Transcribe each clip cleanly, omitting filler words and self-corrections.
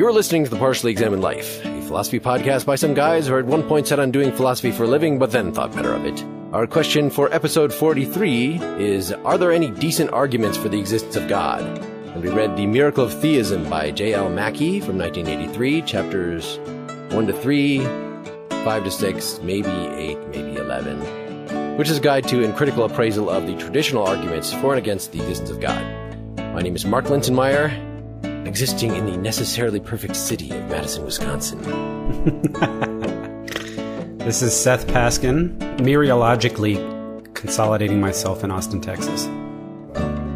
You're listening to The Partially Examined Life, a philosophy podcast by some guys who at one point set on doing philosophy for a living, but then thought better of it. Our question for episode 43 is, are there any decent arguments for the existence of God? And we read The Miracle of Theism by J.L. Mackie from 1983, chapters 1 to 3, 5 to 6, maybe 8, maybe 11, which is a guide to and critical appraisal of the traditional arguments for and against the existence of God. My name is Mark Linsenmeyer, existing in the necessarily perfect city of Madison, Wisconsin. This is Seth Paskin, mereologically consolidating myself in Austin, Texas.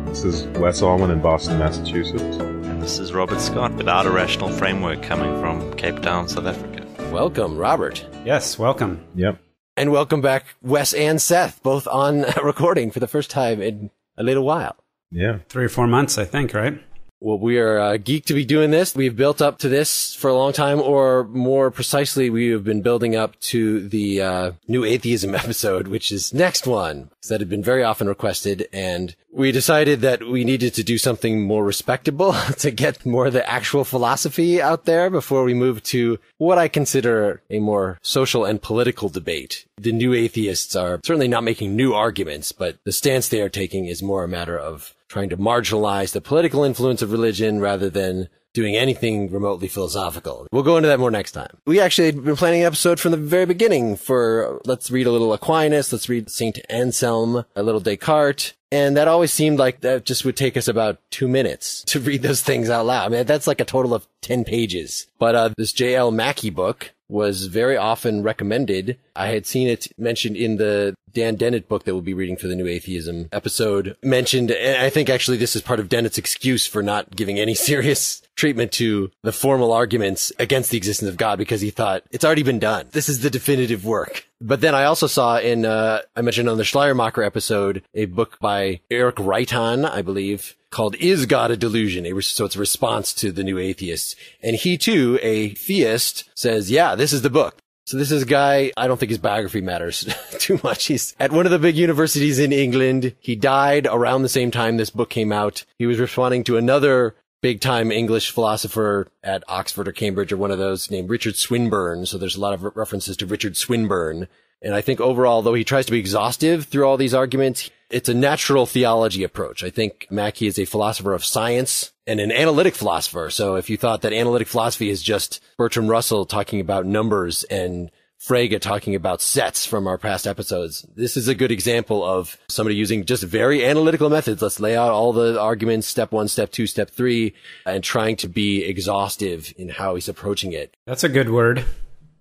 This is Wes Allman in Boston, Massachusetts. And this is Robert Scott, without a rational framework, coming from Cape Town, South Africa. Welcome, Robert. Yes, welcome. Yep. And welcome back, Wes and Seth, both on recording for the first time in a little while. Yeah. 3 or 4 months, I think, right? Well, we are geeked to be doing this. We've built up to this for a long time, or more precisely, we have been building up to the New Atheism episode, which is next one, that had been very often requested, and we decided that we needed to do something more respectable to get more of the actual philosophy out there before we move to what I consider a more social and political debate. The new atheists are certainly not making new arguments, but the stance they are taking is more a matter of trying to marginalize the political influence of religion rather than doing anything remotely philosophical. We'll go into that more next time. We actually had been planning an episode from the very beginning for, let's read a little Aquinas, let's read St. Anselm, a little Descartes, and that always seemed like that just would take us about 2 minutes to read those things out loud. I mean, that's like a total of 10 pages. But this J.L. Mackie book was very often recommended. I had seen it mentioned in the Dennett book that we'll be reading for the New Atheism episode, mentioned, and I think actually this is part of Dennett's excuse for not giving any serious treatment to the formal arguments against the existence of God, because he thought it's already been done. This is the definitive work. But then I also saw in, I mentioned on the Schleiermacher episode, a book by Eric Reitan, I believe, called Is God a Delusion? So it's a response to the New Atheists. And he too, a theist, says, yeah, this is the book. So this is a guy, I don't think his biography matters too much. He's at one of the big universities in England. He died around the same time this book came out. He was responding to another big-time English philosopher at Oxford or Cambridge or one of those named Richard Swinburne. So there's a lot of references to Richard Swinburne. And I think overall, though he tries to be exhaustive through all these arguments, it's a natural theology approach. I think Mackie is a philosopher of science and an analytic philosopher. So if you thought that analytic philosophy is just Bertrand Russell talking about numbers and Frege talking about sets from our past episodes, this is a good example of somebody using just very analytical methods. Let's lay out all the arguments, step 1, step 2, step 3, and trying to be exhaustive in how he's approaching it. That's a good word.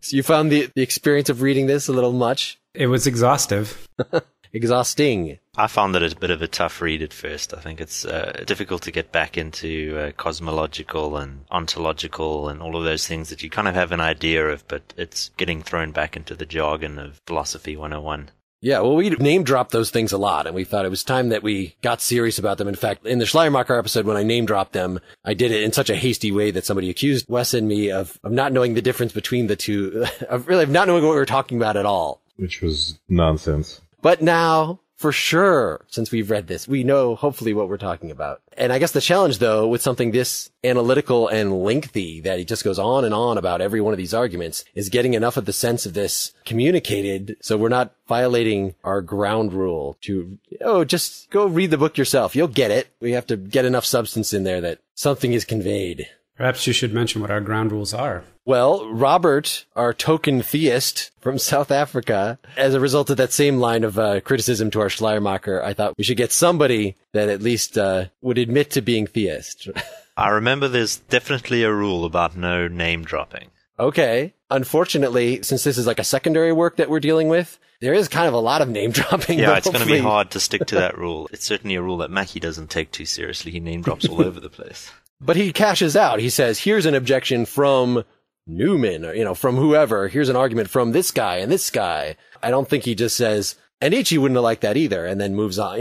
So you found the experience of reading this a little much? It was exhaustive. Exhausting. I found that it's a bit of a tough read at first. I think it's difficult to get back into cosmological and ontological and all of those things that you kind of have an idea of, but it's getting thrown back into the jargon of Philosophy 101. Yeah, well, we name-dropped those things a lot, and we thought it was time that we got serious about them. In fact, in the Schleiermacher episode, when I name-dropped them, I did it in such a hasty way that somebody accused Wes and me of not knowing the difference between the two, of not knowing what we were talking about at all. Which was nonsense. But now, for sure, since we've read this, we know hopefully what we're talking about. And I guess the challenge, though, with something this analytical and lengthy, that it just goes on and on about every one of these arguments, is getting enough of the sense of this communicated so we're not violating our ground rule to, just go read the book yourself. You'll get it. We have to get enough substance in there that something is conveyed. Perhaps you should mention what our ground rules are. Well, Robert, our token theist from South Africa, as a result of that same line of criticism to our Schleiermacher, I thought we should get somebody that at least would admit to being theist. I remember there's definitely a rule about no name dropping. Okay. Unfortunately, since this is like a secondary work that we're dealing with, there is kind of a lot of name dropping. Yeah, it's going to be hard to stick to that rule. It's certainly a rule that Mackie doesn't take too seriously. He name drops all over the place. But he cashes out. He says, here's an objection from Newman, or, from whoever. Here's an argument from this guy and this guy. I don't think he just says, and Nietzsche wouldn't have liked that either, and then moves on,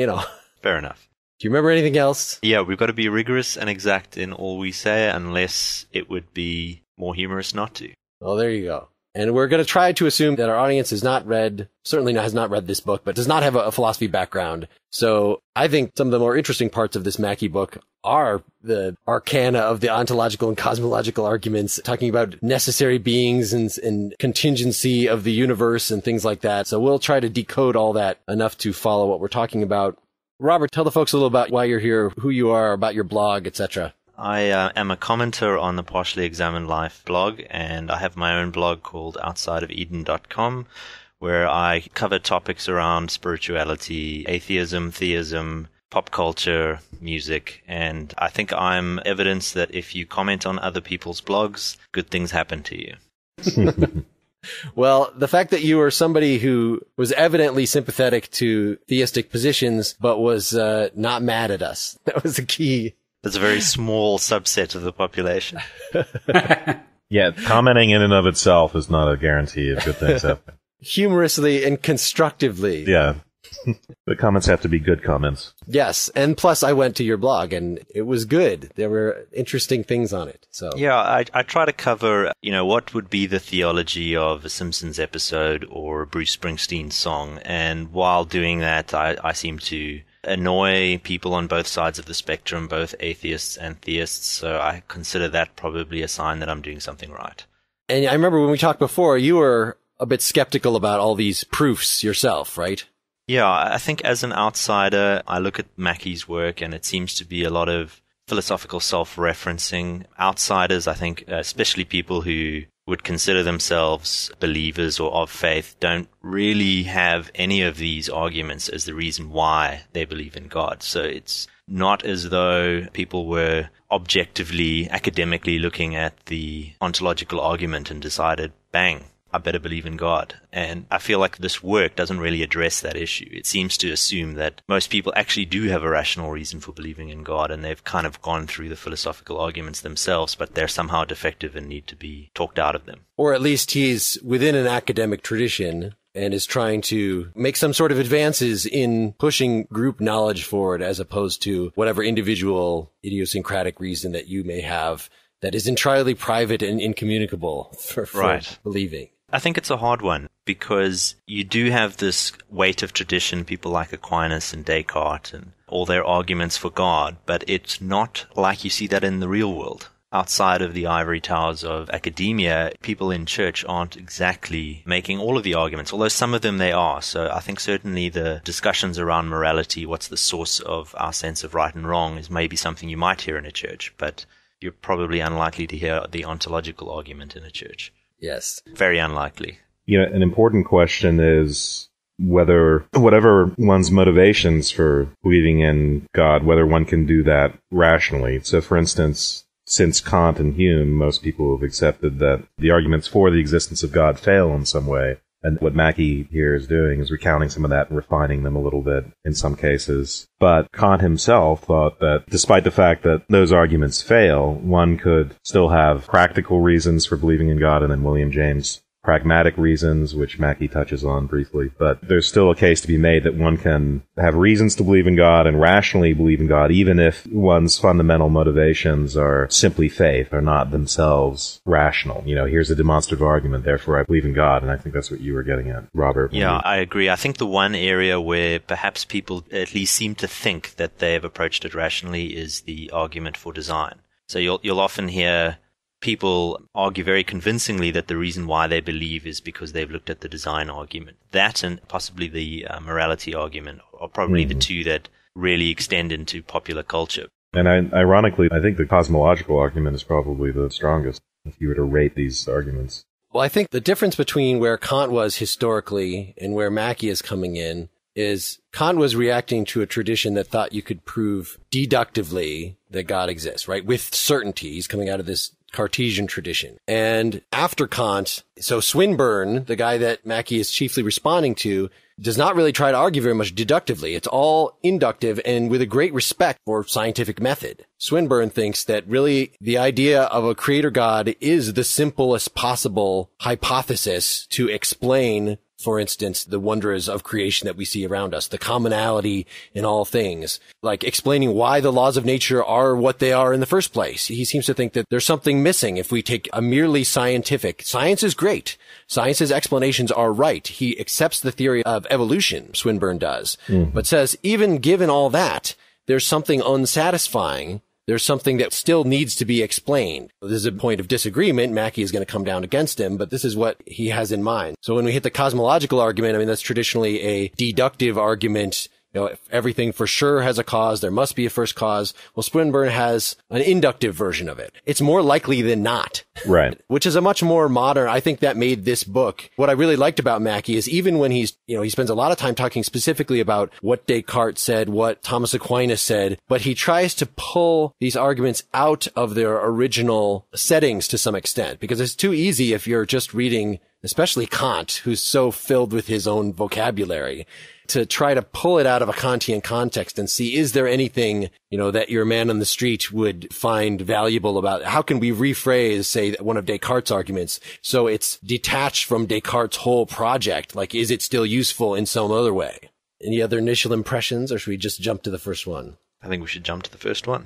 Fair enough. Do you remember anything else? Yeah, we've got to be rigorous and exact in all we say, unless it would be more humorous not to. Well, there you go. And we're going to try to assume that our audience has not read, certainly has not read this book, but does not have a philosophy background. So I think some of the more interesting parts of this Mackey book are the arcana of the ontological and cosmological arguments, talking about necessary beings and contingency of the universe and things like that. So we'll try to decode all that enough to follow what we're talking about. Robert, tell the folks a little about why you're here, who you are, about your blog, etc. I am a commenter on the Partially Examined Life blog, and I have my own blog called outsideofeden.com, where I cover topics around spirituality, atheism, theism, pop culture, music, and I think I'm evidence that if you comment on other people's blogs, good things happen to you. Well, the fact that you were somebody who was evidently sympathetic to theistic positions, but was not mad at us, that was the key. It's a very small subset of the population. Yeah, commenting in and of itself is not a guarantee of good things happening. Humorously and constructively. Yeah. The comments have to be good comments. Yes. And plus I went to your blog and it was good. There were interesting things on it. So yeah, I try to cover, what would be the theology of a Simpsons episode or a Bruce Springsteen song. And while doing that, I seem to annoy people on both sides of the spectrum, both atheists and theists. So I consider that probably a sign that I'm doing something right. And I remember when we talked before, you were a bit skeptical about all these proofs yourself, right? Yeah, I think as an outsider, I look at Mackey's work and it seems to be a lot of philosophical self-referencing. Outsiders, I think, especially people who would consider themselves believers or of faith, don't really have any of these arguments as the reason why they believe in God. So it's not as though people were objectively, academically looking at the ontological argument and decided, bang, I better believe in God. And I feel like this work doesn't really address that issue. It seems to assume that most people actually do have a rational reason for believing in God, and they've kind of gone through the philosophical arguments themselves, but they're somehow defective and need to be talked out of them. Or at least he's within an academic tradition and is trying to make some sort of advances in pushing group knowledge forward as opposed to whatever individual idiosyncratic reason that you may have that is entirely private and incommunicable for believing. I think it's a hard one because you do have this weight of tradition, people like Aquinas and Descartes and all their arguments for God, but it's not like you see that in the real world. Outside of the ivory towers of academia, people in church aren't exactly making all of the arguments, although some of them they are. So I think certainly the discussions around morality, what's the source of our sense of right and wrong, is maybe something you might hear in a church, but you're probably unlikely to hear the ontological argument in a church. Yes. Very unlikely. An important question is whether, whatever one's motivations for believing in God, whether one can do that rationally. So, for instance, since Kant and Hume, most people have accepted that the arguments for the existence of God fail in some way. And what Mackey here is doing is recounting some of that and refining them a little bit in some cases. But Kant himself thought that despite the fact that those arguments fail, one could still have practical reasons for believing in God, and then William James pragmatic reasons, which Mackey touches on briefly. But there's still a case to be made that one can have reasons to believe in God and rationally believe in God, even if one's fundamental motivations are simply faith, are not themselves rational. Here's a demonstrative argument, therefore I believe in God. And I think that's what you were getting at, Robert. Yeah, I agree. I think the one area where perhaps people at least seem to think that they have approached it rationally is the argument for design. So you'll often hear people argue very convincingly that the reason why they believe is because they've looked at the design argument. That and possibly the morality argument are probably the two that really extend into popular culture. And ironically, I think the cosmological argument is probably the strongest if you were to rate these arguments. Well, I think the difference between where Kant was historically and where Mackey is coming in is Kant was reacting to a tradition that thought you could prove deductively that God exists, right? With certainty. He's coming out of this Cartesian tradition. And after Kant, so Swinburne, the guy that Mackey is chiefly responding to, does not really try to argue very much deductively. It's all inductive and with a great respect for scientific method. Swinburne thinks that really the idea of a creator God is the simplest possible hypothesis to explain for instance, the wonders of creation that we see around us, the commonality in all things, like explaining why the laws of nature are what they are in the first place. He seems to think that there's something missing if we take a merely scientific. Science is great. Science's explanations are right. He accepts the theory of evolution, Swinburne does, but says even given all that, there's something unsatisfying. There's something that still needs to be explained. This is a point of disagreement. Mackey is going to come down against him, but this is what he has in mind. So when we hit the cosmological argument, I mean, that's traditionally a deductive argument. You know, if everything for sure has a cause, there must be a first cause. Well, Swinburne has an inductive version of it. It's more likely than not. Right. Which is a much more modern, I think that made this book. What I really liked about Mackey is even when he spends a lot of time talking specifically about what Descartes said, what Thomas Aquinas said, but he tries to pull these arguments out of their original settings to some extent, because it's too easy if you're just reading, especially Kant, who's so filled with his own vocabulary, to try to pull it out of a Kantian context and see, is there anything, that your man on the street would find valuable about it? How can we rephrase, say, one of Descartes' arguments so it's detached from Descartes' whole project? Like, is it still useful in some other way? Any other initial impressions, or should we just jump to the first one? I think we should jump to the first one.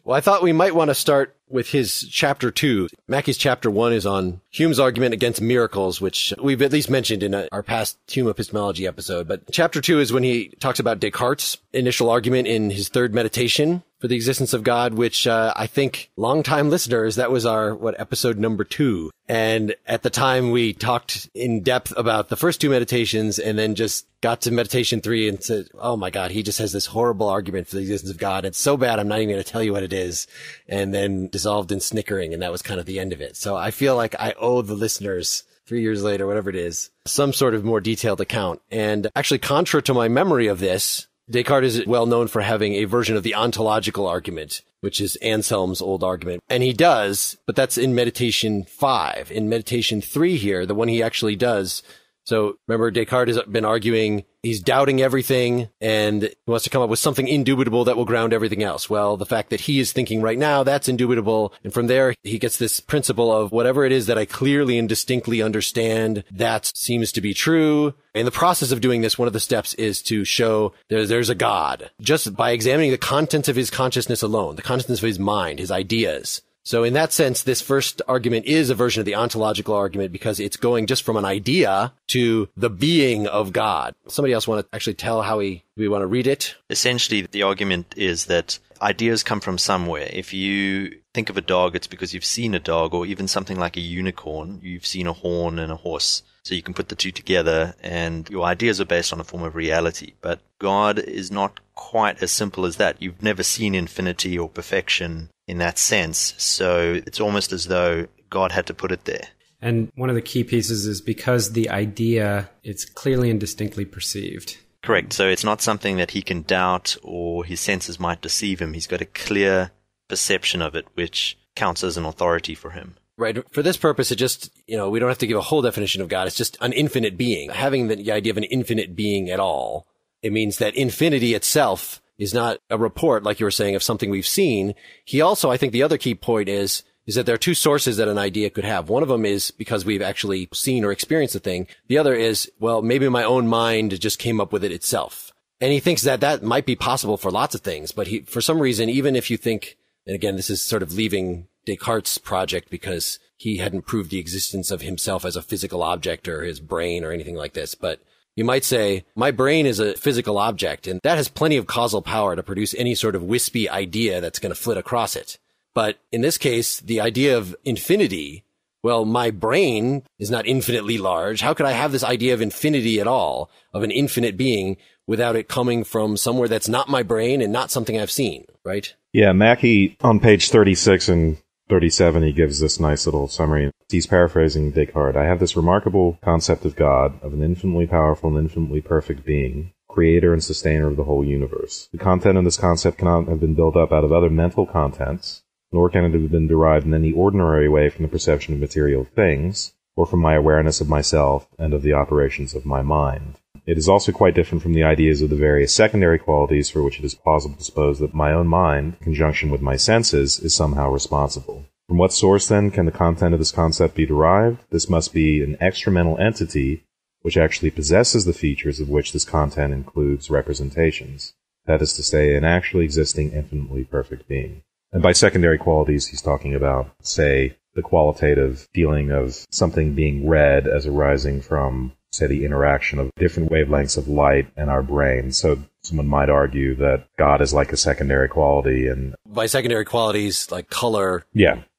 Well, I thought we might want to start with his chapter 2. Mackey's chapter 1 is on Hume's argument against miracles, which we've at least mentioned in our past Hume epistemology episode. But chapter 2 is when he talks about Descartes' initial argument in his third meditation for the existence of God, which I think longtime listeners, that was our, episode number 2. And at the time we talked in depth about the first 2 meditations and then just got to meditation 3 and said, oh my God, he just has this horrible argument for the existence of God. It's so bad, I'm not even going to tell you what it is. And then dissolved in snickering. And that was kind of the end of it. So I feel like I owe the listeners 3 years later, whatever it is, some sort of more detailed account. And actually, contrary to my memory of this, Descartes is well known for having a version of the ontological argument, which is Anselm's old argument. And he does, but that's in meditation 5. In meditation 3 here, the one he actually does. So remember, Descartes has been arguing he's doubting everything and he wants to come up with something indubitable that will ground everything else. Well, the fact that he is thinking right now, that's indubitable. And from there, he gets this principle of whatever it is that I clearly and distinctly understand, that seems to be true. In the process of doing this, one of the steps is to show there's a God, just by examining the contents of his consciousness alone, the contents of his mind, his ideas. So in that sense, this first argument is a version of the ontological argument because it's going just from an idea to the being of God. Somebody else want to actually tell how we want to read it? Essentially, the argument is that ideas come from somewhere. If you think of a dog, it's because you've seen a dog, or even something like a unicorn, you've seen a horn and a horse. So you can put the two together and your ideas are based on a form of reality. But God is not quite as simple as that. You've never seen infinity or perfection in that sense. So it's almost as though God had to put it there. And one of the key pieces is because the idea, it's clearly and distinctly perceived. Correct. So it's not something that he can doubt or his senses might deceive him. He's got a clear perception of it, which counts as an authority for him. Right. For this purpose, it just, we don't have to give a whole definition of God. It's just an infinite being. Having the idea of an infinite being at all, it means that infinity itself is not a report, like you were saying, of something we've seen. He also, I think the other key point is that there are two sources that an idea could have. One of them is because we've actually seen or experienced the thing. The other is, well, maybe my own mind just came up with it itself. And he thinks that might be possible for lots of things. But for some reason, even if you think, and again, this is sort of leaving Descartes' project because he hadn't proved the existence of himself as a physical object or his brain or anything like this. But you might say, my brain is a physical object, and that has plenty of causal power to produce any sort of wispy idea that's going to flit across it. But in this case, the idea of infinity, well, my brain is not infinitely large. How could I have this idea of infinity at all, of an infinite being, without it coming from somewhere that's not my brain and not something I've seen, right? Yeah, Mackey, on page 36 and 37, he gives this nice little summary. He's paraphrasing Descartes. I have this remarkable concept of God, of an infinitely powerful and infinitely perfect being, creator and sustainer of the whole universe. The content of this concept cannot have been built up out of other mental contents, nor can it have been derived in any ordinary way from the perception of material things, or from my awareness of myself and of the operations of my mind. It is also quite different from the ideas of the various secondary qualities for which it is plausible to suppose that my own mind, in conjunction with my senses, is somehow responsible. From what source, then, can the content of this concept be derived? This must be an extramental entity which actually possesses the features of which this content includes representations. That is to say, an actually existing infinitely perfect being. And by secondary qualities, he's talking about, say, the qualitative feeling of something being read as arising from, say, the interaction of different wavelengths of light in our brain. So someone might argue that God is like a secondary quality. And by secondary qualities, like color,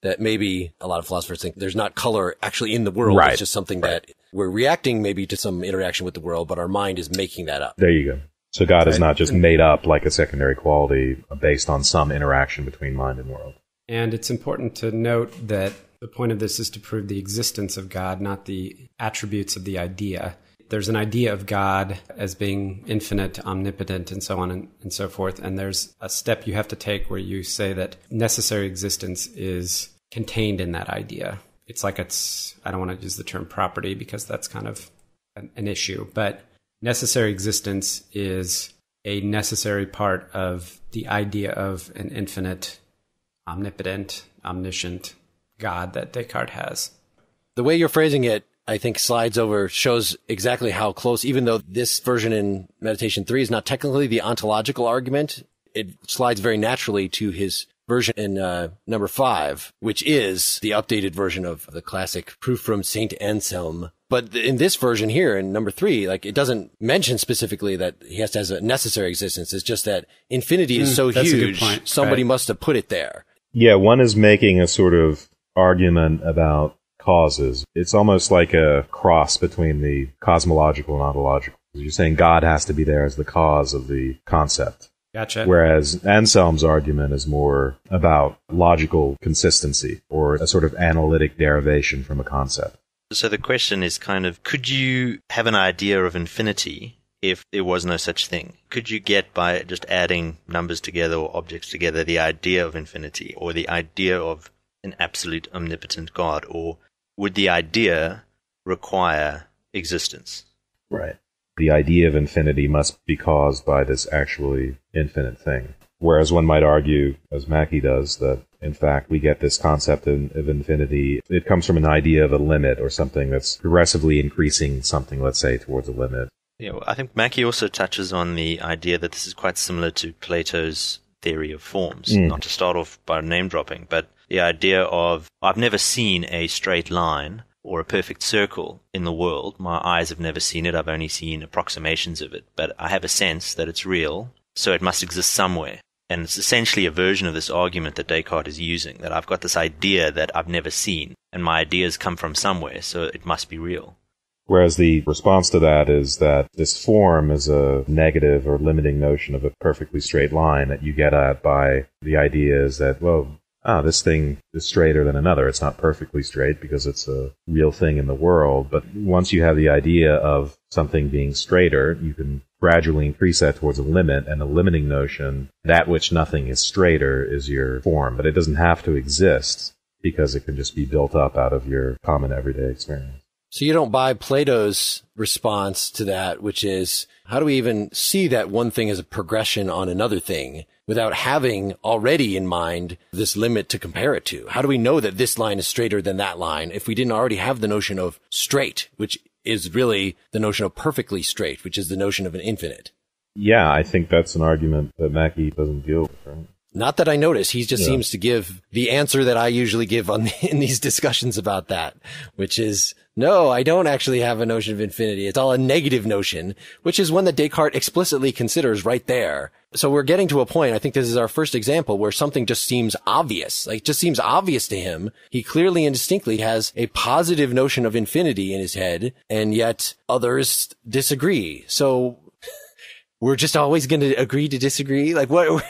that maybe a lot of philosophers think there's not color actually in the world. Right. It's just something that we're reacting maybe to some interaction with the world, but our mind is making that up. There you go. So God is not just made up like a secondary quality based on some interaction between mind and world. And it's important to note that the point of this is to prove the existence of God, not the attributes of the idea. There's an idea of God as being infinite, omnipotent, and so on and so forth. And there's a step you have to take where you say that necessary existence is contained in that idea. It's like I don't want to use the term property because that's kind of an issue, but necessary existence is a necessary part of the idea of an infinite, omnipotent, omniscient God that Descartes has. The way you're phrasing it, I think shows exactly how close, even though this version in Meditation 3 is not technically the ontological argument, it slides very naturally to his version in number 5, which is the updated version of the classic proof from Saint Anselm. But in this version here, in number 3, like, it doesn't mention specifically that he has to have a necessary existence. It's just that infinity is so huge, somebody must have put it there. Yeah, one is making a sort of argument about causes. It's almost like a cross between the cosmological and ontological. You're saying God has to be there as the cause of the concept. Gotcha. Whereas Anselm's argument is more about logical consistency or a sort of analytic derivation from a concept. So the question is kind of, could you have an idea of infinity if there was no such thing? Could you get, by just adding numbers together or objects together, the idea of infinity or the idea of an absolute omnipotent God? Or would the idea require existence? Right. The idea of infinity must be caused by this actually infinite thing. Whereas one might argue, as Mackie does, that in fact we get this concept of infinity. It comes from an idea of a limit or something that's progressively increasing something, let's say, towards a limit. Yeah, well, I think Mackie also touches on the idea that this is quite similar to Plato's theory of forms. Not to start off by name dropping, but the idea of, I've never seen a straight line or a perfect circle in the world. My eyes have never seen it. I've only seen approximations of it. But I have a sense that it's real, so it must exist somewhere. And it's essentially a version of this argument that Descartes is using, that I've got this idea that I've never seen, and my ideas come from somewhere, so it must be real. Whereas the response to that is that this form is a negative or limiting notion of a perfectly straight line that you get at by the idea is that, well, this thing is straighter than another. It's not perfectly straight because it's a real thing in the world. But once you have the idea of something being straighter, you can gradually increase that towards a limit, and a limiting notion, that which nothing is straighter, is your form. But it doesn't have to exist because it can just be built up out of your common everyday experience. So you don't buy Plato's response to that, which is, how do we even see that one thing is a progression on another thing without having already in mind this limit to compare it to? How do we know that this line is straighter than that line if we didn't already have the notion of straight, which is really the notion of perfectly straight, which is the notion of an infinite? Yeah, I think that's an argument that Mackie doesn't deal with, right? Not that I notice. He just seems to give the answer that I usually give in these discussions about that, which is, no, I don't actually have a notion of infinity. It's all a negative notion, which is one that Descartes explicitly considers right there. So we're getting to a point, I think this is our first example, where something just seems obvious. Like, just seems obvious to him. He clearly and distinctly has a positive notion of infinity in his head, and yet others disagree. So we're just always going to agree to disagree? Like, what?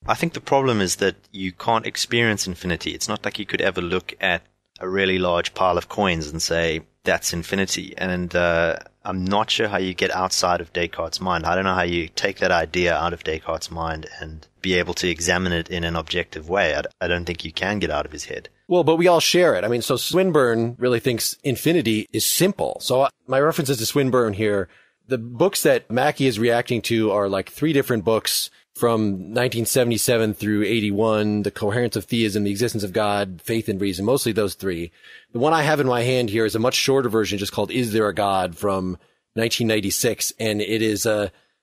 I think the problem is that you can't experience infinity. It's not like you could ever look at a really large pile of coins and say, that's infinity. And I'm not sure how you get outside of Descartes' mind. I don't know how you take that idea out of Descartes' mind and be able to examine it in an objective way. I don't think you can get out of his head. Well, but we all share it. I mean, so Swinburne really thinks infinity is simple. So my references to Swinburne here, the books that Mackie is reacting to are like 3 different books from 1977 through 81, The Coherence of Theism, The Existence of God, Faith and Reason, mostly those 3. The one I have in my hand here is a much shorter version just called Is There a God from 1996. And it is,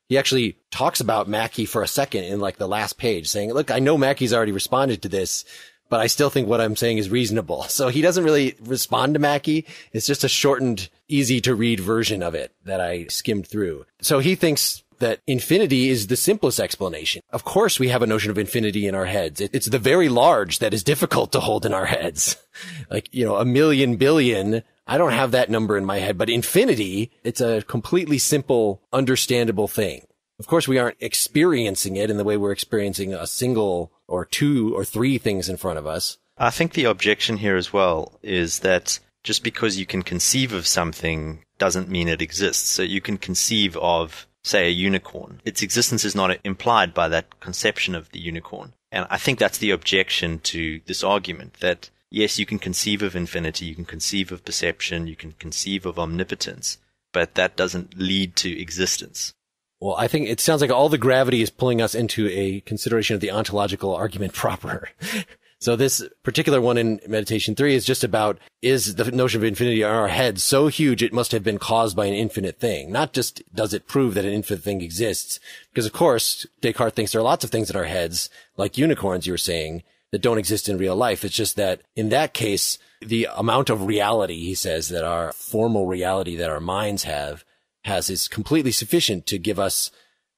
he actually talks about Mackey for a second in like the last page, saying, look, I know Mackey's already responded to this, but I still think what I'm saying is reasonable. So he doesn't really respond to Mackey. It's just a shortened, easy to read version of it that I skimmed through. So he thinks that infinity is the simplest explanation. Of course, we have a notion of infinity in our heads. It's the very large that is difficult to hold in our heads. Like, a million billion. I don't have that number in my head, but infinity, it's a completely simple, understandable thing. Of course, we aren't experiencing it in the way we're experiencing a single or two or three things in front of us. I think the objection here as well is that just because you can conceive of something doesn't mean it exists. So you can conceive of, say, a unicorn. Its existence is not implied by that conception of the unicorn. And I think that's the objection to this argument, that yes, you can conceive of infinity, you can conceive of perception, you can conceive of omnipotence, but that doesn't lead to existence. Well, I think it sounds like all the gravity is pulling us into a consideration of the ontological argument proper. So this particular one in Meditation 3 is just about, is the notion of infinity in our head so huge it must have been caused by an infinite thing? Not just does it prove that an infinite thing exists? Because of course, Descartes thinks there are lots of things in our heads, like unicorns you were saying, that don't exist in real life. It's just that in that case, the amount of reality, he says, that our formal reality that our minds has is completely sufficient to give us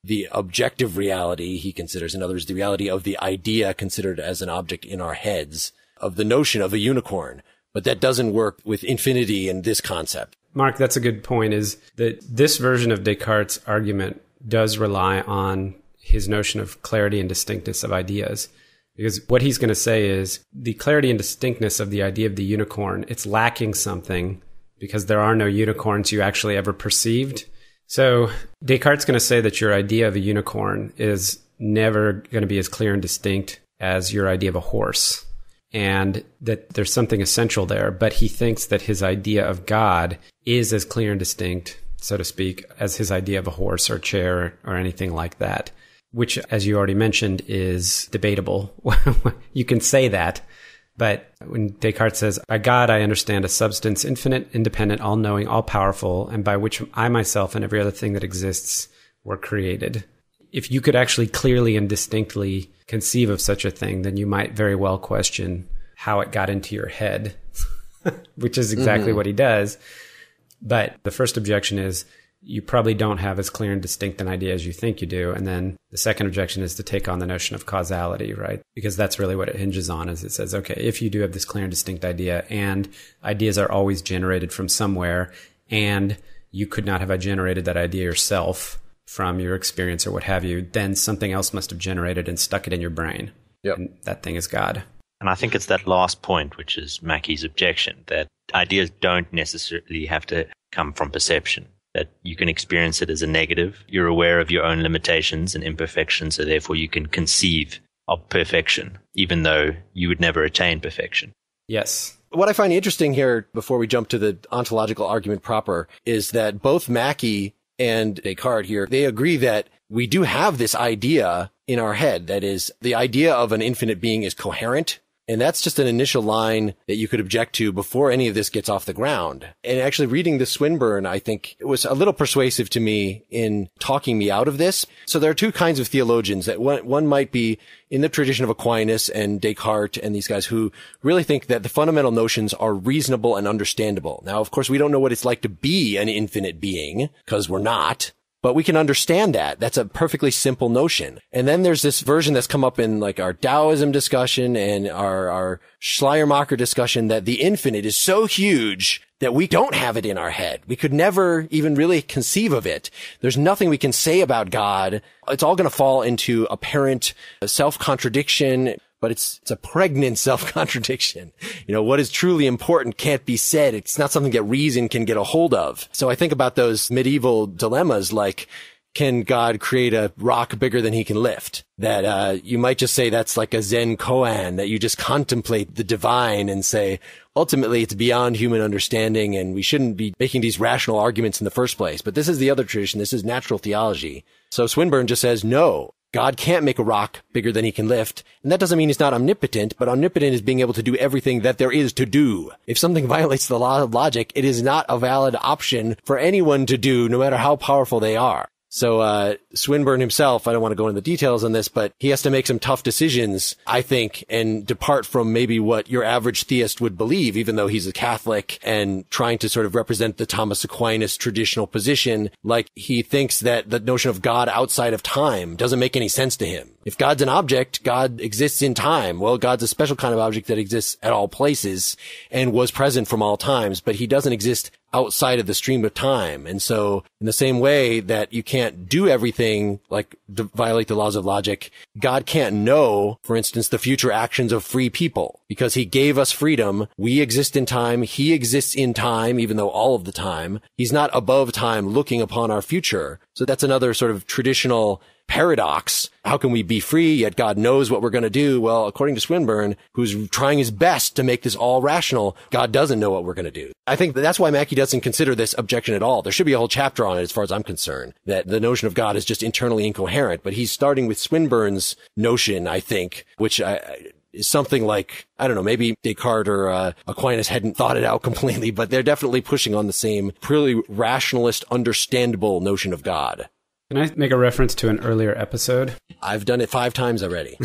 the objective reality he considers, in other words, the reality of the idea considered as an object in our heads, of the notion of a unicorn. But that doesn't work with infinity and this concept. Mark, that's a good point, is that this version of Descartes' argument does rely on his notion of clarity and distinctness of ideas. Because what he's going to say is the clarity and distinctness of the idea of the unicorn, it's lacking something because there are no unicorns you actually ever perceived. So Descartes' going to say that your idea of a unicorn is never going to be as clear and distinct as your idea of a horse, and that there's something essential there. But he thinks that his idea of God is as clear and distinct, so to speak, as his idea of a horse or chair or anything like that, which, as you already mentioned, is debatable. You can say that. But when Descartes says, by God, I understand a substance infinite, independent, all-knowing, all-powerful, and by which I myself and every other thing that exists were created. If you could actually clearly and distinctly conceive of such a thing, then you might very well question how it got into your head, which is exactly what he does. But the first objection is, you probably don't have as clear and distinct an idea as you think you do. And then the second objection is to take on the notion of causality, right? Because that's really what it hinges on, is it says, okay, if you do have this clear and distinct idea, and ideas are always generated from somewhere, and you could not have generated that idea yourself from your experience or what have you, then something else must have generated and stuck it in your brain. Yep. And that thing is God. And I think it's that last point, which is Mackey's objection, that ideas don't necessarily have to come from perception. That you can experience it as a negative. You're aware of your own limitations and imperfections, so therefore you can conceive of perfection, even though you would never attain perfection. Yes. What I find interesting here, before we jump to the ontological argument proper, is that both Mackey and Descartes here, they agree that we do have this idea in our head. That is, the idea of an infinite being is coherent. And that's just an initial line that you could object to before any of this gets off the ground. And actually reading the Swinburne, I think it was a little persuasive to me in talking me out of this. So there are two kinds of theologians. That one might be in the tradition of Aquinas and Descartes and these guys who really think that the fundamental notions are reasonable and understandable. Now, of course, we don't know what it's like to be an infinite being, because we're not. But we can understand that. That's a perfectly simple notion. And then there's this version that's come up in like our Taoism discussion and our Schleiermacher discussion, that the infinite is so huge that we don't have it in our head. We could never even really conceive of it. There's nothing we can say about God. It's all going to fall into apparent self-contradiction. But it's a pregnant self-contradiction. What is truly important can't be said. It's not something that reason can get a hold of. So I think about those medieval dilemmas like, can God create a rock bigger than he can lift? That you might just say that's like a Zen koan, that you just contemplate the divine and say, ultimately it's beyond human understanding and we shouldn't be making these rational arguments in the first place. But this is the other tradition. This is natural theology. So Swinburne just says, no, God can't make a rock bigger than he can lift. And that doesn't mean he's not omnipotent, but omnipotent is being able to do everything that there is to do. If something violates the law of logic, it is not a valid option for anyone to do, no matter how powerful they are. So, Swinburne himself, I don't want to go into the details on this, but he has to make some tough decisions, I think, and depart from maybe what your average theist would believe, even though he's a Catholic and trying to sort of represent the Thomas Aquinas traditional position. Like, he thinks that the notion of God outside of time doesn't make any sense to him. If God's an object, God exists in time. Well, God's a special kind of object that exists at all places and was present from all times, but he doesn't exist outside of the stream of time. And so in the same way that you can't do everything, like violate the laws of logic, God can't know, for instance, the future actions of free people because he gave us freedom. We exist in time. He exists in time, even though all of the time. He's not above time looking upon our future. So that's another sort of traditional paradox. How can we be free, yet God knows what we're going to do? Well, according to Swinburne, who's trying his best to make this all rational, God doesn't know what we're going to do. I think that's why Mackey doesn't consider this objection at all. There should be a whole chapter on it as far as I'm concerned, that the notion of God is just internally incoherent. But he's starting with Swinburne's notion, I think, which is something like, I don't know, maybe Descartes or Aquinas hadn't thought it out completely, but they're definitely pushing on the same purely rationalist, understandable notion of God. Can I make a reference to an earlier episode? I've done it 5 times already.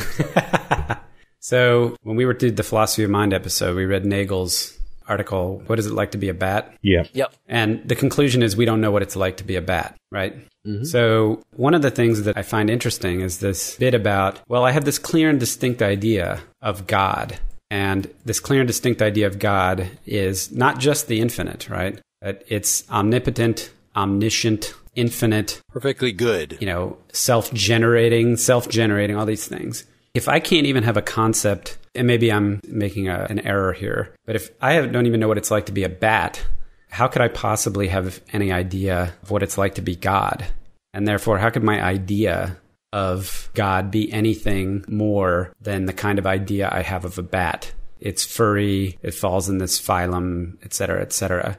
So when we were doing the Philosophy of Mind episode, we read Nagel's article, What Is It Like to Be a Bat? Yeah. Yep. And the conclusion is we don't know what it's like to be a bat, right? Mm-hmm. So one of the things that I find interesting is this bit about, well, I have this clear and distinct idea of God. And this clear and distinct idea of God is not just the infinite, right? It's omnipotent, omniscient, infinite, perfectly good, self-generating, all these things. If I can't even have a concept, and maybe I'm making an error here, but if I don't even know what it's like to be a bat, how could I possibly have any idea of what it's like to be God? And therefore, how could my idea of God be anything more than the kind of idea I have of a bat? It's furry, it falls in this phylum, et cetera, et cetera.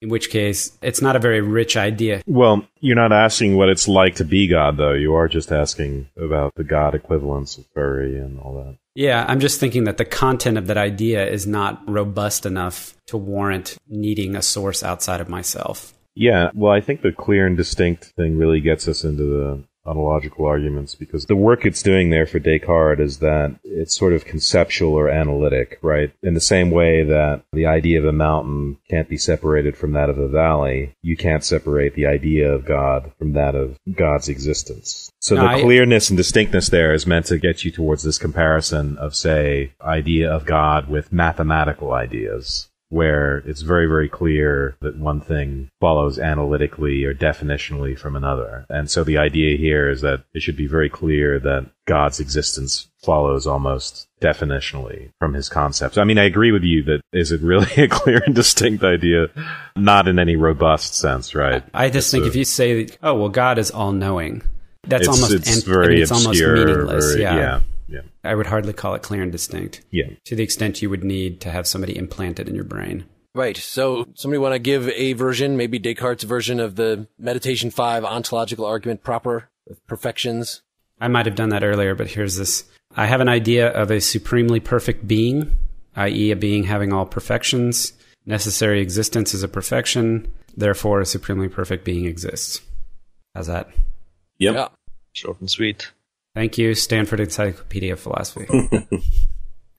In which case, it's not a very rich idea. Well, you're not asking what it's like to be God, though. You are just asking about the God equivalence of furry and all that. Yeah, I'm just thinking that the content of that idea is not robust enough to warrant needing a source outside of myself. Yeah, well, I think the clear and distinct thing really gets us into the ontological arguments, because the work it's doing there for Descartes is that it's sort of conceptual or analytic, right? In the same way that the idea of a mountain can't be separated from that of a valley, you can't separate the idea of God from that of God's existence. So the clearness and distinctness there is meant to get you towards this comparison of, say, idea of God with mathematical ideas, where it's very, very clear that one thing follows analytically or definitionally from another. And so the idea here is that it should be very clear that God's existence follows almost definitionally from his concepts. I mean, I agree with you that is it really a clear and distinct idea? Not in any robust sense, right? I just think if you say, oh, well, God is all-knowing, that's it's very obscure, almost meaningless. Yeah. I would hardly call it clear and distinct. Yeah. To the extent you would need to have somebody implanted in your brain. Right. So somebody want to give a version, maybe Descartes' version of the Meditation 5 ontological argument proper with perfections? I might have done that earlier, but here's this. I have an idea of a supremely perfect being, i.e. a being having all perfections. Necessary existence is a perfection. Therefore, a supremely perfect being exists. How's that? Yep. Yeah. Short and sweet. Thank you, Stanford Encyclopedia of Philosophy.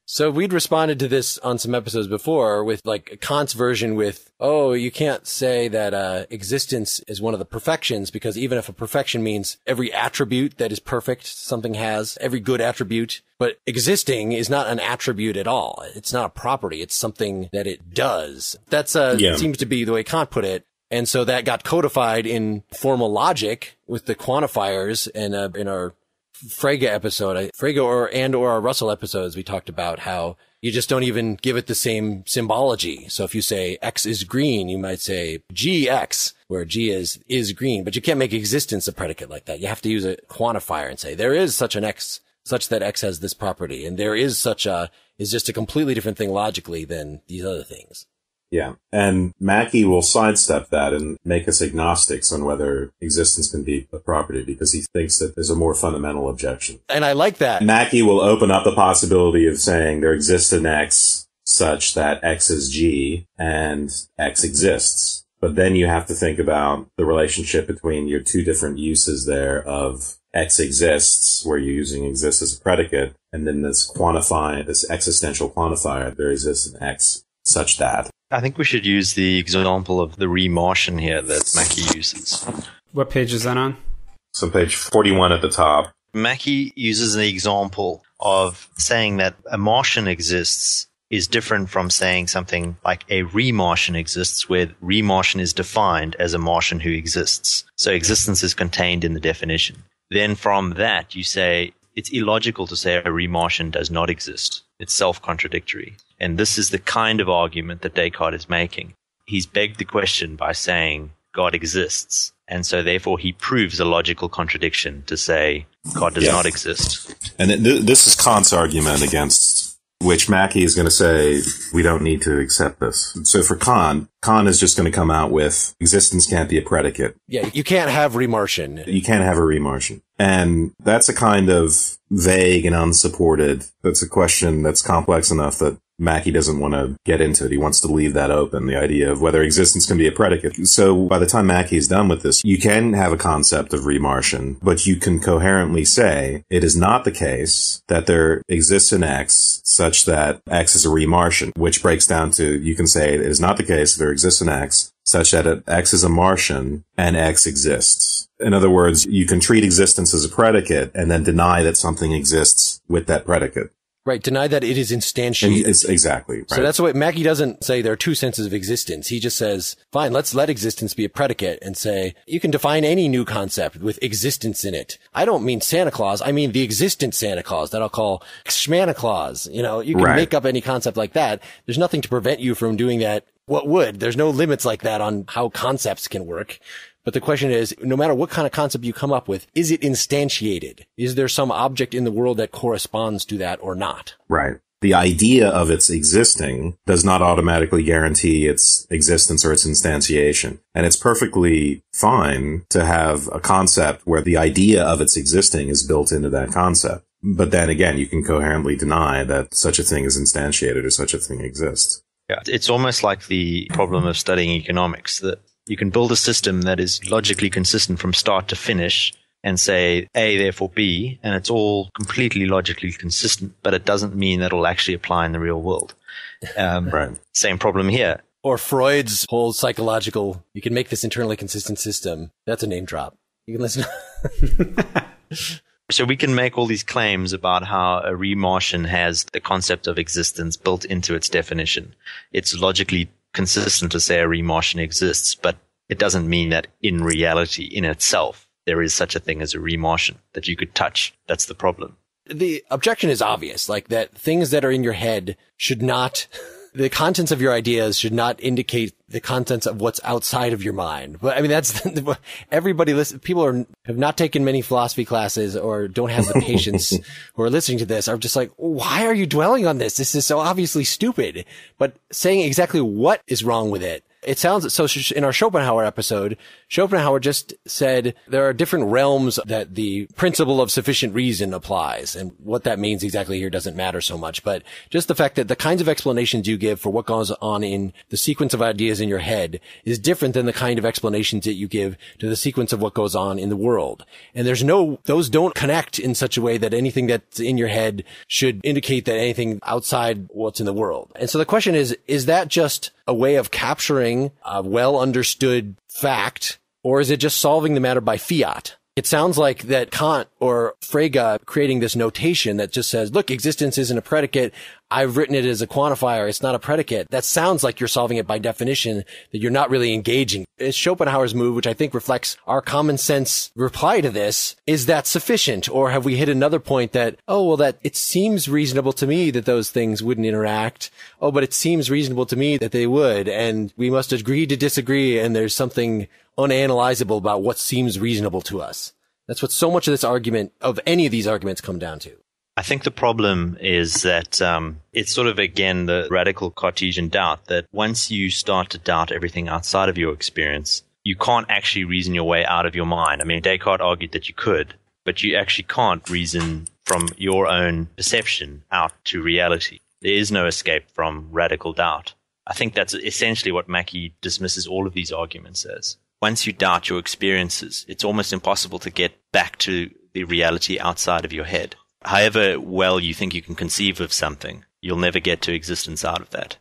So we'd responded to this on some episodes before with like Kant's version with, oh, you can't say that existence is one of the perfections, because even if a perfection means every attribute that is perfect, something has, every good attribute, but existing is not an attribute at all. It's not a property. It's something that it does. That's seems to be the way Kant put it. And so that got codified in formal logic with the quantifiers and in our Frege episode, or our Russell episodes, we talked about how you just don't even give it the same symbology. So if you say X is green, you might say GX, where G is green, but you can't make existence a predicate like that. You have to use a quantifier and say there is such an X, such that X has this property, and there is such is just a completely different thing logically than these other things. Yeah. And Mackey will sidestep that and make us agnostics on whether existence can be a property because he thinks that there's a more fundamental objection. And I like that. Mackey will open up the possibility of saying there exists an X such that X is G and X exists. But then you have to think about the relationship between your two different uses there of X exists, where you're using exists as a predicate, and then this existential quantifier, there exists an X such that. I think we should use the example of the re-Martian here that Mackey uses. What page is that on? So page 41 at the top. Mackey uses the example of saying that a Martian exists is different from saying something like a re-Martian exists, where re-Martian is defined as a Martian who exists. So existence is contained in the definition. Then from that, you say it's illogical to say a re-Martian does not exist. It's self-contradictory. And this is the kind of argument that Descartes is making. He's begged the question by saying God exists. And so therefore he proves a logical contradiction to say God does not exist. And this is Kant's argument against which Mackey is going to say, we don't need to accept this. So for Kant is just going to come out with existence can't be a predicate. Yeah, you can't have re-Martian. You can't have a re-Martian. And that's a kind of vague and unsupported, that's a question that's complex enough that Mackey doesn't want to get into it. He wants to leave that open, the idea of whether existence can be a predicate. So by the time Mackey is done with this, you can have a concept of re-Martian, but you can coherently say it is not the case that there exists an X such that X is a re-Martian, which breaks down to, you can say it is not the case that there exists an X such that X is a Martian and X exists. In other words, you can treat existence as a predicate and then deny that something exists with that predicate. Right, deny that it is instantiated. Exactly. Right. So that's what Mackey doesn't say there are two senses of existence. He just says, fine, let's let existence be a predicate and say, you can define any new concept with existence in it. I don't mean Santa Claus. I mean the existent Santa Claus that I'll call Schmanta Claus. You know, you can make up any concept like that. There's nothing to prevent you from doing that. What would? There's no limits like that on how concepts can work. But the question is, no matter what kind of concept you come up with, is it instantiated? Is there some object in the world that corresponds to that or not? Right. The idea of its existing does not automatically guarantee its existence or its instantiation. And it's perfectly fine to have a concept where the idea of its existing is built into that concept. But then again, you can coherently deny that such a thing is instantiated or such a thing exists. Yeah, it's almost like the problem of studying economics, that you can build a system that is logically consistent from start to finish and say A, therefore B, and it's all completely logically consistent, but it doesn't mean that it'll actually apply in the real world. Right. Same problem here. Or Freud's whole psychological, you can make this internally consistent system. That's a name drop. You can listen. So we can make all these claims about how a re-Martian has the concept of existence built into its definition. It's logically consistent to say a re-Martian exists, but it doesn't mean that in reality, in itself, there is such a thing as a re-Martian that you could touch. That's the problem. The objection is obvious, like that things that are in your head should not, the contents of your ideas should not indicate the contents of what's outside of your mind. But I mean, that's everybody people have not taken many philosophy classes or don't have the patience who are listening to this are just like, why are you dwelling on this? This is so obviously stupid. But saying exactly what is wrong with it. It sounds so in our Schopenhauer episode, Schopenhauer just said there are different realms that the principle of sufficient reason applies. And what that means exactly here doesn't matter so much. But just the fact that the kinds of explanations you give for what goes on in the sequence of ideas in your head is different than the kind of explanations that you give to the sequence of what goes on in the world. And those don't connect in such a way that anything that's in your head should indicate that anything outside what's in the world. And so the question is that just a way of capturing a well understood fact, or is it just solving the matter by fiat? It sounds like that Kant or Frege creating this notation that just says, look, existence isn't a predicate. I've written it as a quantifier. It's not a predicate. That sounds like you're solving it by definition, that you're not really engaging. It's Schopenhauer's move, which I think reflects our common sense reply to this. Is that sufficient? Or have we hit another point that, that it seems reasonable to me that those things wouldn't interact. But it seems reasonable to me that they would. And we must agree to disagree. And there's something unanalyzable about what seems reasonable to us. That's what so much of this argument, of any of these arguments, come down to. I think the problem is that it's sort of, again, the radical Cartesian doubt that once you start to doubt everything outside of your experience, you can't actually reason your way out of your mind. I mean, Descartes argued that you could, but you actually can't reason from your own perception out to reality. There is no escape from radical doubt. I think that's essentially what Mackie dismisses all of these arguments as. Once you doubt your experiences, it's almost impossible to get back to the reality outside of your head. However well you think you can conceive of something, you'll never get to existence out of that.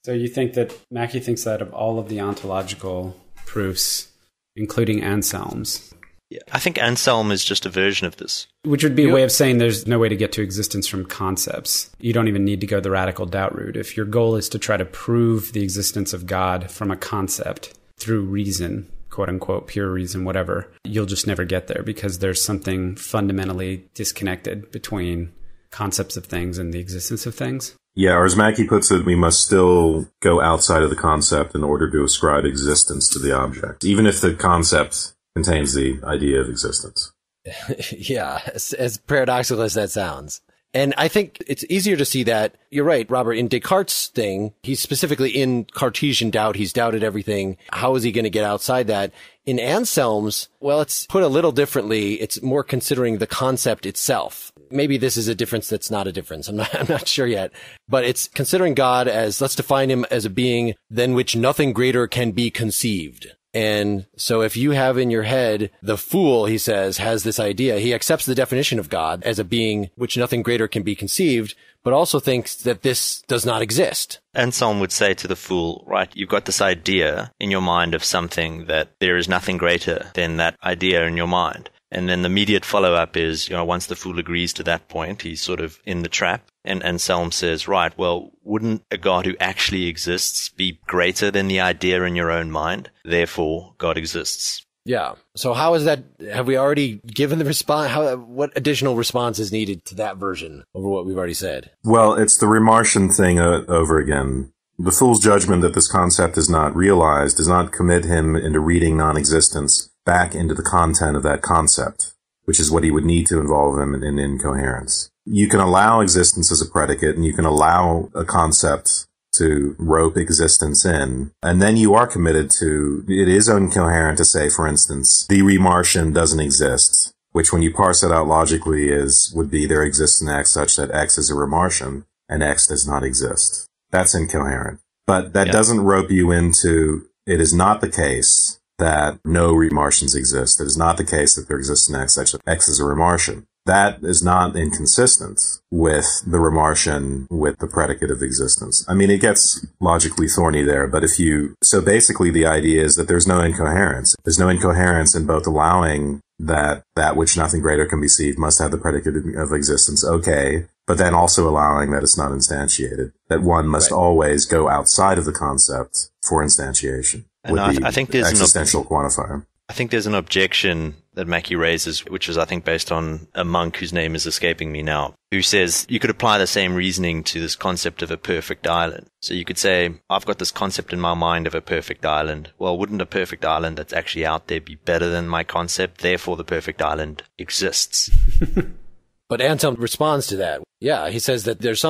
So you think that Mackie thinks that of all of the ontological proofs, including Anselm's? Yeah, I think Anselm is just a version of this. Which would be a way of saying there's no way to get to existence from concepts. You don't even need to go the radical doubt route. If your goal is to try to prove the existence of God from a concept through reason, quote unquote, pure reason, whatever, you'll just never get there because there's something fundamentally disconnected between concepts of things and the existence of things. Yeah, or as Mackie puts it, we must still go outside of the concept in order to ascribe existence to the object, even if the concept contains the idea of existence. Yeah, as paradoxical as that sounds. And I think it's easier to see that, you're right, Robert, in Descartes' thing, he's specifically in Cartesian doubt, he's doubted everything. How is he going to get outside that? In Anselm's, well, it's put a little differently. It's more considering the concept itself. Maybe this is a difference that's not a difference. I'm not sure yet. But it's considering God as, let's define him as a being than which nothing greater can be conceived. And so if you have in your head, the fool, he says, has this idea, he accepts the definition of God as a being which nothing greater can be conceived, but also thinks that this does not exist. Anselm would say to the fool, right, you've got this idea in your mind of something that there is nothing greater than that idea in your mind. And then the immediate follow-up is, once the fool agrees to that point, he's sort of in the trap. And Anselm says, right, well, wouldn't a God who actually exists be greater than the idea in your own mind? Therefore, God exists. Yeah. So how is that? Have we already given the response? What additional response is needed to that version over what we've already said? Well, it's the Remartian thing over again. The fool's judgment that this concept is not realized does not commit him into reading non-existence back into the content of that concept, which is what he would need to involve him in incoherence. You can allow existence as a predicate, and you can allow a concept to rope existence in, and then you are committed to, it is incoherent to say, for instance, the Remartian doesn't exist, which when you parse it out logically would be there exists an X such that X is a Remartian, and X does not exist. That's incoherent. But that doesn't rope you into, it is not the case that no Remartians exist. It is not the case that there exists an X such that X is a Remartian. That is not inconsistent with the Remartian, with the predicate of existence. I mean, it gets logically thorny there, but so basically the idea is that there's no incoherence. There's no incoherence in both allowing that which nothing greater can be conceived must have the predicate of existence, okay, but then also allowing that it's not instantiated, that one must always go outside of the concept for instantiation. And I think there's existential quantifier. I think there's an objection that Mackie raises, which is, I think, based on a monk whose name is escaping me now, who says you could apply the same reasoning to this concept of a perfect island. So you could say, I've got this concept in my mind of a perfect island. Well, wouldn't a perfect island that's actually out there be better than my concept? Therefore, the perfect island exists. But Anselm responds to that. Yeah, he says that there's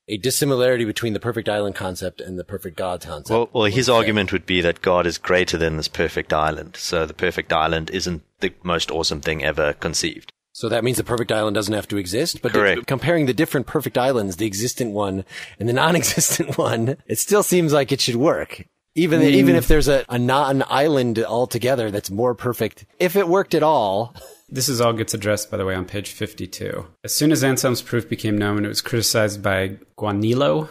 a dissimilarity between the perfect island concept and the perfect God concept. Well, his argument would be that God is greater than this perfect island. So the perfect island isn't the most awesome thing ever conceived. So that means the perfect island doesn't have to exist? But correct. Comparing the different perfect islands, the existent one and the non-existent one, it still seems like it should work. Even if there's a non-island altogether that's more perfect, if it worked at all. This all gets addressed, by the way, on page 52. As soon as Anselm's proof became known, it was criticized by Guanilo,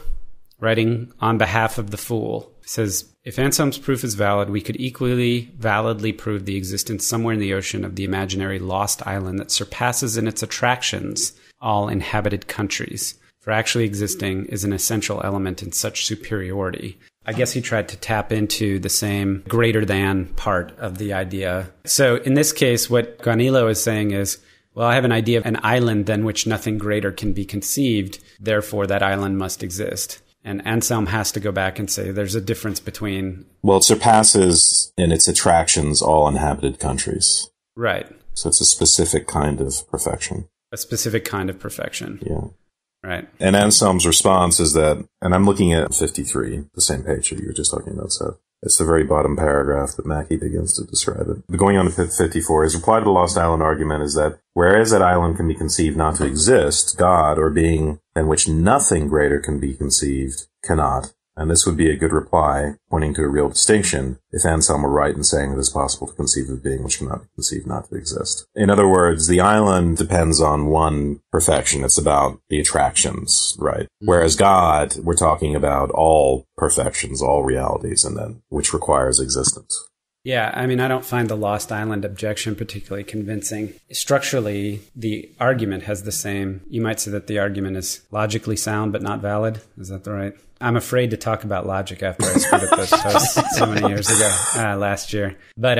writing on behalf of the fool. He says, if Anselm's proof is valid, we could equally validly prove the existence somewhere in the ocean of the imaginary lost island that surpasses in its attractions all inhabited countries. For actually existing is an essential element in such superiority. I guess he tried to tap into the same greater than part of the idea. So in this case, what Guanilo is saying is, well, I have an idea of an island than which nothing greater can be conceived. Therefore, that island must exist. And Anselm has to go back and say there's a difference between... Well, it surpasses in its attractions all inhabited countries. Right. So it's a specific kind of perfection. A specific kind of perfection. Yeah. Right. And Anselm's response is that, and I'm looking at 53, the same page that you were just talking about, Seth. It's the very bottom paragraph that Mackey begins to describe it. But going on to 54, his reply to the Lost Island argument is that, whereas that island can be conceived not to exist, God, or being than which nothing greater can be conceived, cannot. And this would be a good reply, pointing to a real distinction, if Anselm were right in saying it is possible to conceive of being which cannot be conceived not to exist. In other words, the island depends on one perfection. It's about the attractions, right? Whereas God, we're talking about all perfections, all realities, and then which requires existence. Yeah, I mean, I don't find the Lost Island objection particularly convincing. Structurally, the argument has the same. You might say that the argument is logically sound but not valid. Is that the right? I'm afraid to talk about logic after I screwed up those posts so many years ago, last year. But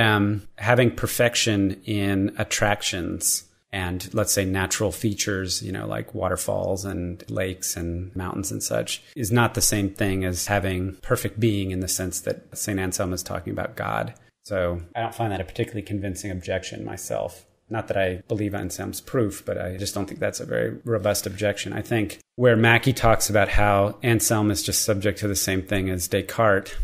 having perfection in attractions and, let's say, natural features, like waterfalls and lakes and mountains and such, is not the same thing as having perfect being in the sense that St. Anselm is talking about God. So I don't find that a particularly convincing objection myself. Not that I believe Anselm's proof, but I just don't think that's a very robust objection. I think where Mackey talks about how Anselm is just subject to the same thing as Descartes,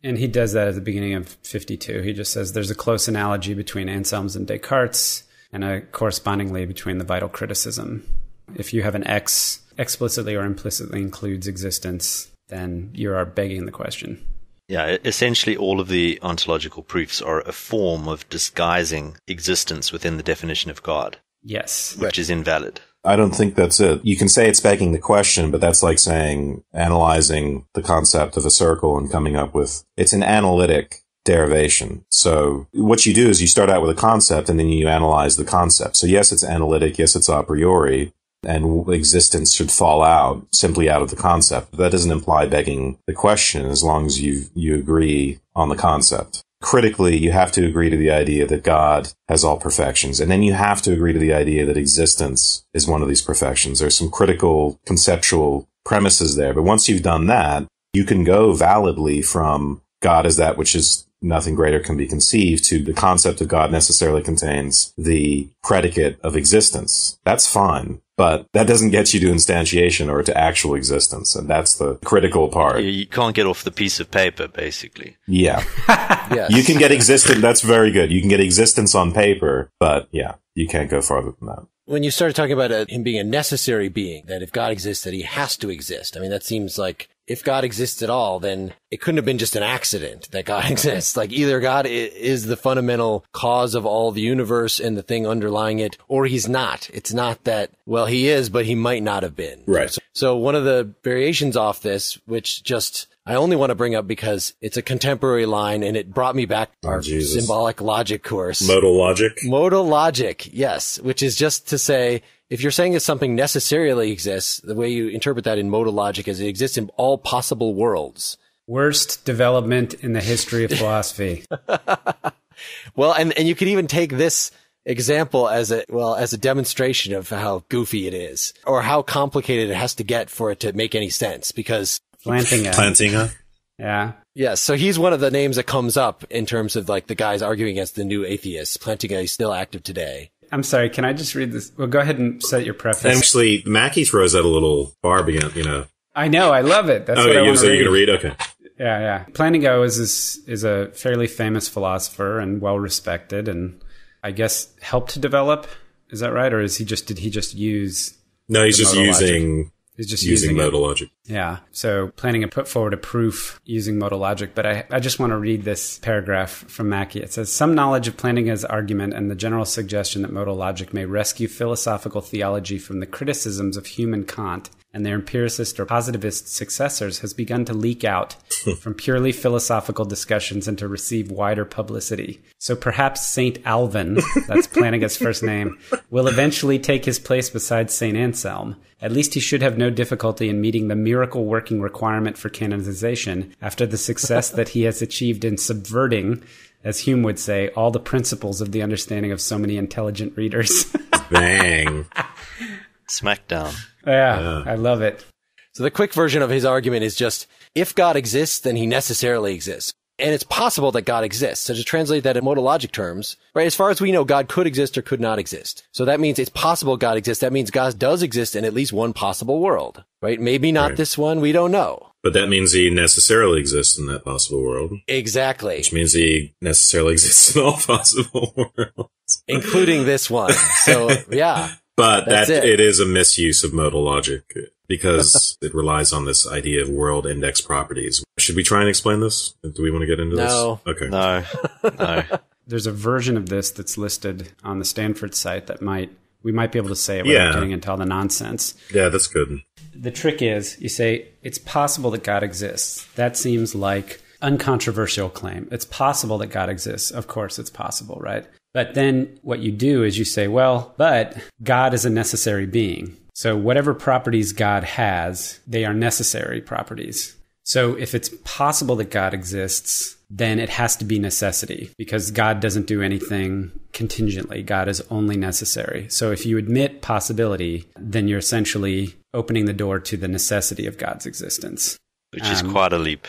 and he does that at the beginning of 52. He just says there's a close analogy between Anselm's and Descartes, and correspondingly between the vital criticism. If you have an X explicitly or implicitly includes existence, then you are begging the question. Yeah, essentially all of the ontological proofs are a form of disguising existence within the definition of God. Yes. Which is invalid. I don't think that's it. You can say it's begging the question, but that's like saying analyzing the concept of a circle and coming up with, it's an analytic derivation. So what you do is you start out with a concept and then you analyze the concept. So yes, it's analytic. Yes, it's a priori. And existence should fall out simply out of the concept. That doesn't imply begging the question as long as you agree on the concept. Critically, you have to agree to the idea that God has all perfections. And then you have to agree to the idea that existence is one of these perfections. There's some critical conceptual premises there. But once you've done that, you can go validly from God as that which is nothing greater can be conceived to the concept of God necessarily contains the predicate of existence. That's fine. But that doesn't get you to instantiation or to actual existence. And that's the critical part. You can't get off the piece of paper, basically. Yeah. Yes. You can get existence. That's very good. You can get existence on paper, but yeah, you can't go farther than that. When you started talking about him being a necessary being, that if God exists, that he has to exist. I mean, that seems like if God exists at all, then it couldn't have been just an accident that God exists. Like either God is the fundamental cause of all the universe and the thing underlying it, or he's not. It's not that, well, he is, but he might not have been. Right. So one of the variations off this, which just I only want to bring up because it's a contemporary line and it brought me back to our symbolic logic course. Modal logic? Modal logic, yes, which is just to say, if you're saying that something necessarily exists, the way you interpret that in modal logic is it exists in all possible worlds. Worst development in the history of philosophy. Well, and you could even take this example as a demonstration of how goofy it is or how complicated it has to get for it to make any sense because Plantinga. Yeah. Yes. So he's one of the names that comes up in terms of like the guys arguing against the new atheists. Plantinga is still active today. I'm sorry. Can I just read this? Well, go ahead and set your preface. And actually, Mackey throws out a little barb again, I know. I love it. That's what I want to read. You're going to read? Okay. Yeah. Plantinga is a fairly famous philosopher and well respected, and I guess helped to develop. Is that right, or did he just use? No, he's just using. He's just using modal logic. Yeah. So Plantinga put forward a proof using modal logic, but I just want to read this paragraph from Mackey. It says, some knowledge of Plantinga's argument and the general suggestion that modal logic may rescue philosophical theology from the criticisms of Hume and Kant and their empiricist or positivist successors has begun to leak out from purely philosophical discussions and to receive wider publicity. So perhaps Saint Alvin, that's Plantinga's first name, will eventually take his place beside Saint Anselm. At least he should have no difficulty in meeting the miracle working requirement for canonization after the success that he has achieved in subverting, as Hume would say, all the principles of the understanding of so many intelligent readers. Bang. Smackdown. Yeah, I love it. So the quick version of his argument is just, if God exists, then he necessarily exists. and it's possible that God exists. So to translate that in modologic terms, right, as far as we know, God could exist or could not exist. So that means it's possible God exists. That means God does exist in at least one possible world, right? Maybe not this one. We don't know. But that means he necessarily exists in that possible world. Exactly. Which means he necessarily exists in all possible worlds. Including this one. So, yeah. But it is a misuse of modal logic because it relies on this idea of world index properties. Should we try and explain this? Do we want to get into this? Okay. No. There's a version of this that's listed on the Stanford site that we might be able to say it without getting into all the nonsense. Yeah, that's good. The trick is, you say, it's possible that God exists. That seems like uncontroversial claim. It's possible that God exists. Of course, it's possible, right? But then what you do is you say, well, but God is a necessary being. So whatever properties God has, they are necessary properties. So if it's possible that God exists, then it has to be necessity because God doesn't do anything contingently. God is only necessary. So if you admit possibility, then you're essentially opening the door to the necessity of God's existence. Which is quite a leap.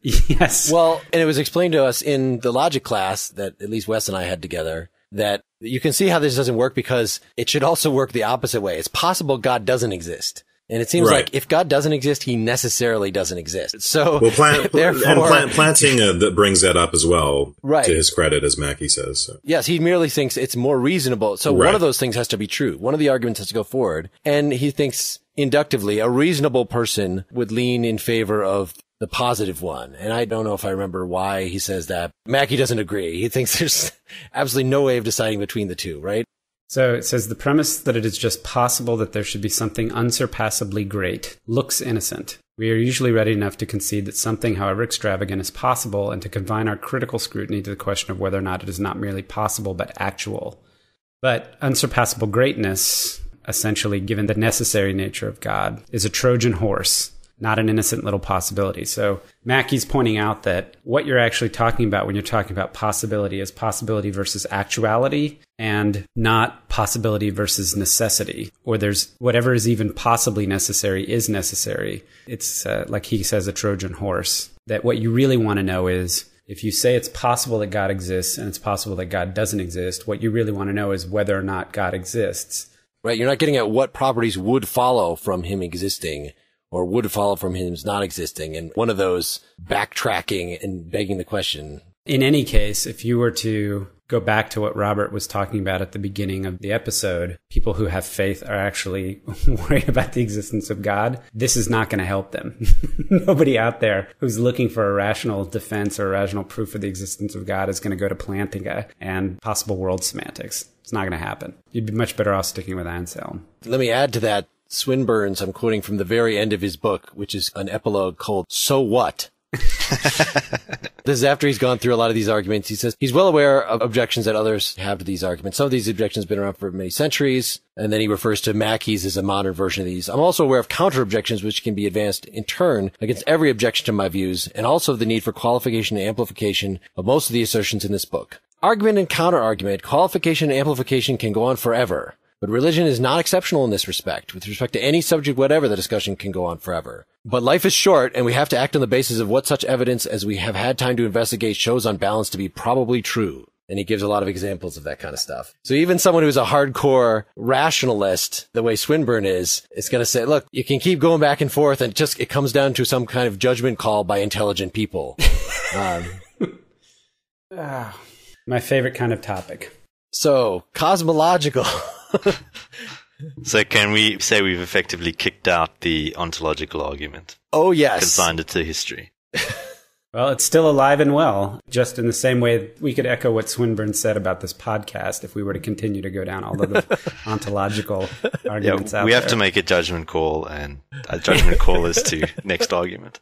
Yes. Well, and it was explained to us in the logic class that at least Wes and I had together that you can see how this doesn't work because it should also work the opposite way. It's possible God doesn't exist. And it seems like if God doesn't exist, he necessarily doesn't exist. So, Plantinga that brings that up as well, to his credit, as Mackie says. So. Yes, he merely thinks it's more reasonable. So one of those things has to be true. One of the arguments has to go forward. And he thinks inductively a reasonable person would lean in favor of the positive one. And I don't know if I remember why he says that. Mackie doesn't agree. He thinks there's absolutely no way of deciding between the two, right? So it says the premise that it is just possible that there should be something unsurpassably great looks innocent. We are usually ready enough to concede that something, however extravagant, is possible and to confine our critical scrutiny to the question of whether or not it is not merely possible but actual. But unsurpassable greatness, essentially given the necessary nature of God, is a Trojan horse, not an innocent little possibility. So Mackey's pointing out that what you're actually talking about when you're talking about possibility is possibility versus actuality and not possibility versus necessity. Or there's whatever is even possibly necessary is necessary. It's like he says, a Trojan horse. That what you really want to know is if you say it's possible that God exists and it's possible that God doesn't exist, what you really want to know is whether or not God exists. Right. You're not getting at what properties would follow from him existing or would follow from him not existing. And one of those backtracking and begging the question. In any case, if you were to go back to what Robert was talking about at the beginning of the episode, people who have faith are actually worried about the existence of God. This is not going to help them. Nobody out there who's looking for a rational defense or a rational proof of the existence of God is going to go to Plantinga and possible world semantics. It's not going to happen. You'd be much better off sticking with Anselm. Let me add to that. Swinburne's, I'm quoting from the very end of his book, which is an epilogue called So What? This is after he's gone through a lot of these arguments. He says he's well aware of objections that others have to these arguments. Some of these objections have been around for many centuries. And then he refers to Mackey's as a modern version of these. I'm also aware of counter objections which can be advanced in turn against every objection to my views, and also the need for qualification and amplification of most of the assertions in this book. Argument and counter argument, qualification and amplification can go on forever. But religion is not exceptional in this respect. With respect to any subject, whatever, the discussion can go on forever. But life is short, and we have to act on the basis of what such evidence as we have had time to investigate shows on balance to be probably true. And he gives a lot of examples of that kind of stuff. So even someone who's a hardcore rationalist, the way Swinburne is going to say, look, you can keep going back and forth, and it comes down to some kind of judgment call by intelligent people. My favorite kind of topic. So, cosmological. So can we say we've effectively kicked out the ontological argument? Oh, yes. Consigned it to history. Well, it's still alive and well, just in the same way we could echo what Swinburne said about this podcast if we were to continue to go down all of the ontological arguments out there. We have to make a judgment call, and a judgment call is to next argument.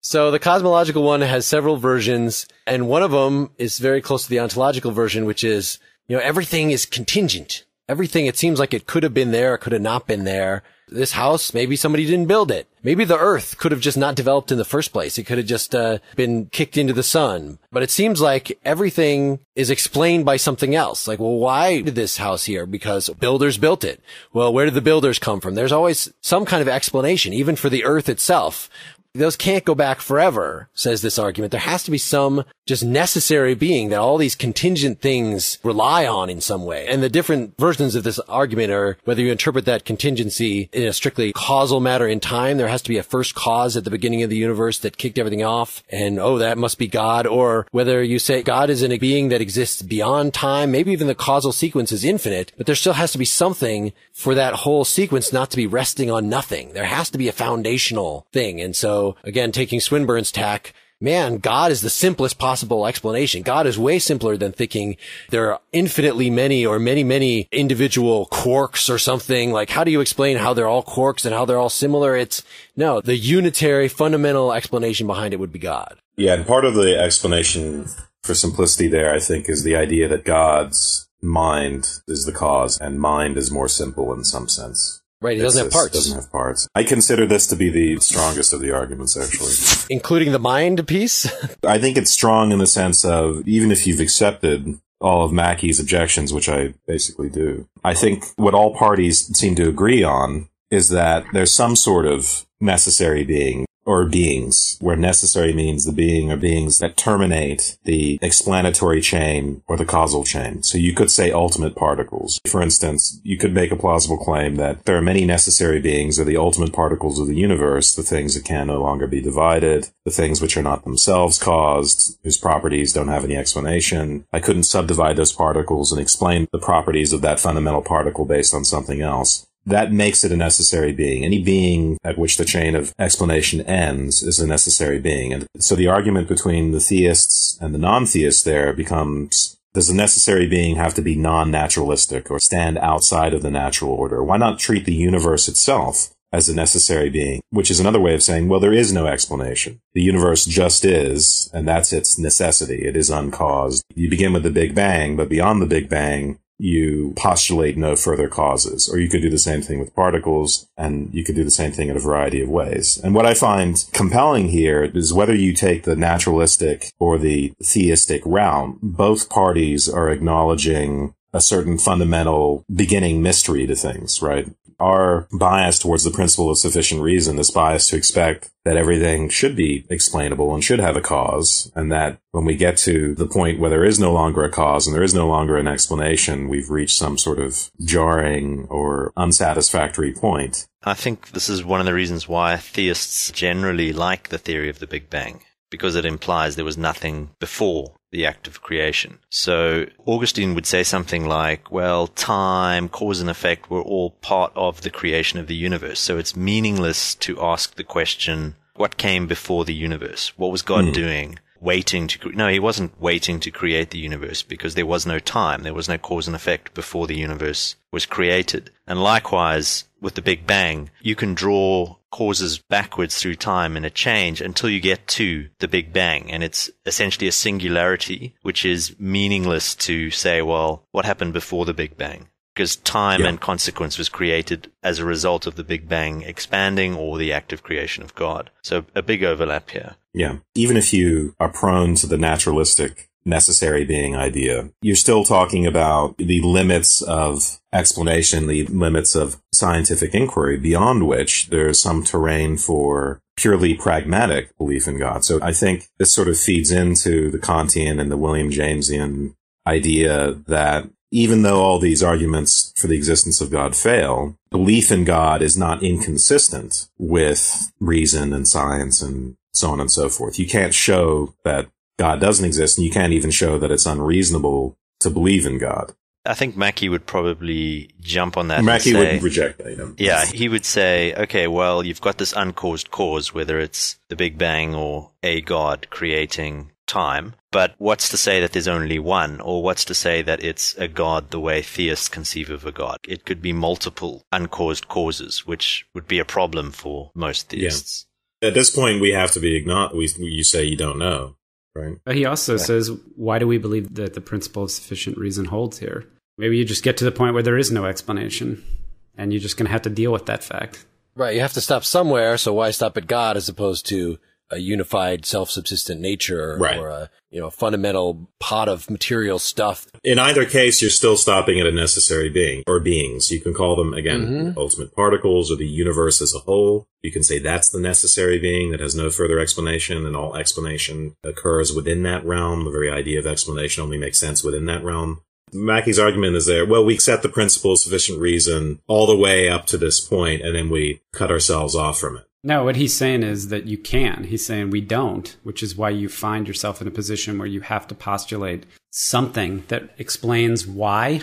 So the cosmological one has several versions, and one of them is very close to the ontological version, which is, everything is contingent. Everything, it seems like it could have been there, it could have not been there. This house, maybe somebody didn't build it. Maybe the earth could have just not developed in the first place. It could have just been kicked into the sun. But it seems like everything is explained by something else. Like, well, why did this house here? Because builders built it. Well, where did the builders come from? There's always some kind of explanation, even for the earth itself. those can't go back forever, says this argument. There has to be some just necessary being that all these contingent things rely on in some way. And the different versions of this argument are whether you interpret that contingency in a strictly causal matter in time. There has to be a first cause at the beginning of the universe that kicked everything off. And, that must be God. Or whether you say God is a being that exists beyond time. Maybe even the causal sequence is infinite, but there still has to be something for that whole sequence not to be resting on nothing. There has to be a foundational thing. And so, again, taking Swinburne's tack, man, God is the simplest possible explanation. God is way simpler than thinking there are infinitely many or many individual quarks or something. Like, how do you explain how they're all quarks and how they're all similar? No, the unitary fundamental explanation behind it would be God. Yeah, and part of the explanation for simplicity there, I think, is the idea that God's mind is the cause, and mind is more simple in some sense. Right, he doesn't have parts. Doesn't have parts. I consider this to be the strongest of the arguments, actually. Including the mind piece? I think it's strong in the sense of, even if you've accepted all of Mackey's objections, which I basically do, I think what all parties seem to agree on is that there's some sort of necessary being, or beings, where necessary means the being or beings that terminate the explanatory chain or the causal chain. So you could say ultimate particles. For instance, you could make a plausible claim that there are many necessary beings, or the ultimate particles of the universe, the things that can no longer be divided, the things which are not themselves caused, whose properties don't have any explanation. I couldn't subdivide those particles and explain the properties of that fundamental particle based on something else. That makes it a necessary being. Any being at which the chain of explanation ends is a necessary being. And so the argument between the theists and the non-theists there becomes, does the necessary being have to be non-naturalistic or stand outside of the natural order? Why not treat the universe itself as a necessary being? Which is another way of saying, well, there is no explanation. The universe just is, and that's its necessity. It is uncaused. You begin with the Big Bang, but beyond the Big Bang, you postulate no further causes. Or you could do the same thing with particles, and you could do the same thing in a variety of ways. And what I find compelling here is whether you take the naturalistic or the theistic route, both parties are acknowledging a certain fundamental beginning mystery to things, right? Our bias towards the principle of sufficient reason, this bias to expect that everything should be explainable and should have a cause, and that when we get to the point where there is no longer a cause and there is no longer an explanation, we've reached some sort of jarring or unsatisfactory point. I think this is one of the reasons why theists generally like the theory of the Big Bang, because it implies there was nothing before the act of creation. So Augustine would say something like, well, time, cause and effect were all part of the creation of the universe. So it's meaningless to ask the question, what came before the universe? What was God doing? Waiting to no, he wasn't waiting to create the universe, because there was no time, there was no cause and effect before the universe was created. And likewise, with the Big Bang, you can draw causes backwards through time in a change until you get to the Big Bang. And it's essentially a singularity, which is meaningless to say, well, what happened before the Big Bang? Because time and consequence was created as a result of the Big Bang expanding or the act of creation of God. So a big overlap here. Yeah. Even if you are prone to the naturalistic necessary being idea, you're still talking about the limits of explanation, the limits of scientific inquiry, beyond which there's some terrain for purely pragmatic belief in God. So I think this sort of feeds into the Kantian and the William Jamesian idea that even though all these arguments for the existence of God fail, belief in God is not inconsistent with reason and science and so on and so forth. You can't show that God doesn't exist, and you can't even show that it's unreasonable to believe in God. I think Mackey would probably jump on that. Mackey would reject that. Yeah, he would say, okay, well, you've got this uncaused cause, whether it's the Big Bang or a God creating time. But what's to say that there's only one? Or what's to say that it's a God the way theists conceive of a God? It could be multiple uncaused causes, which would be a problem for most theists. Yeah. At this point, we have to be you say you don't know, right? But he also says, why do we believe that the principle of sufficient reason holds here? Maybe you just get to the point where there is no explanation, and you're just going to have to deal with that fact. Right, you have to stop somewhere, so why stop at God as opposed to a unified self-subsistent nature Right. or a, fundamental pot of material stuff. In either case, you're still stopping at a necessary being or beings. You can call them, again, ultimate particles or the universe as a whole. You can say that's the necessary being that has no further explanation, and all explanation occurs within that realm. The very idea of explanation only makes sense within that realm. Mackey's argument is there, well, we accept the principle of sufficient reason all the way up to this point, and then we cut ourselves off from it. No, what he's saying is that you can. He's saying we don't, which is why you find yourself in a position where you have to postulate something that explains why.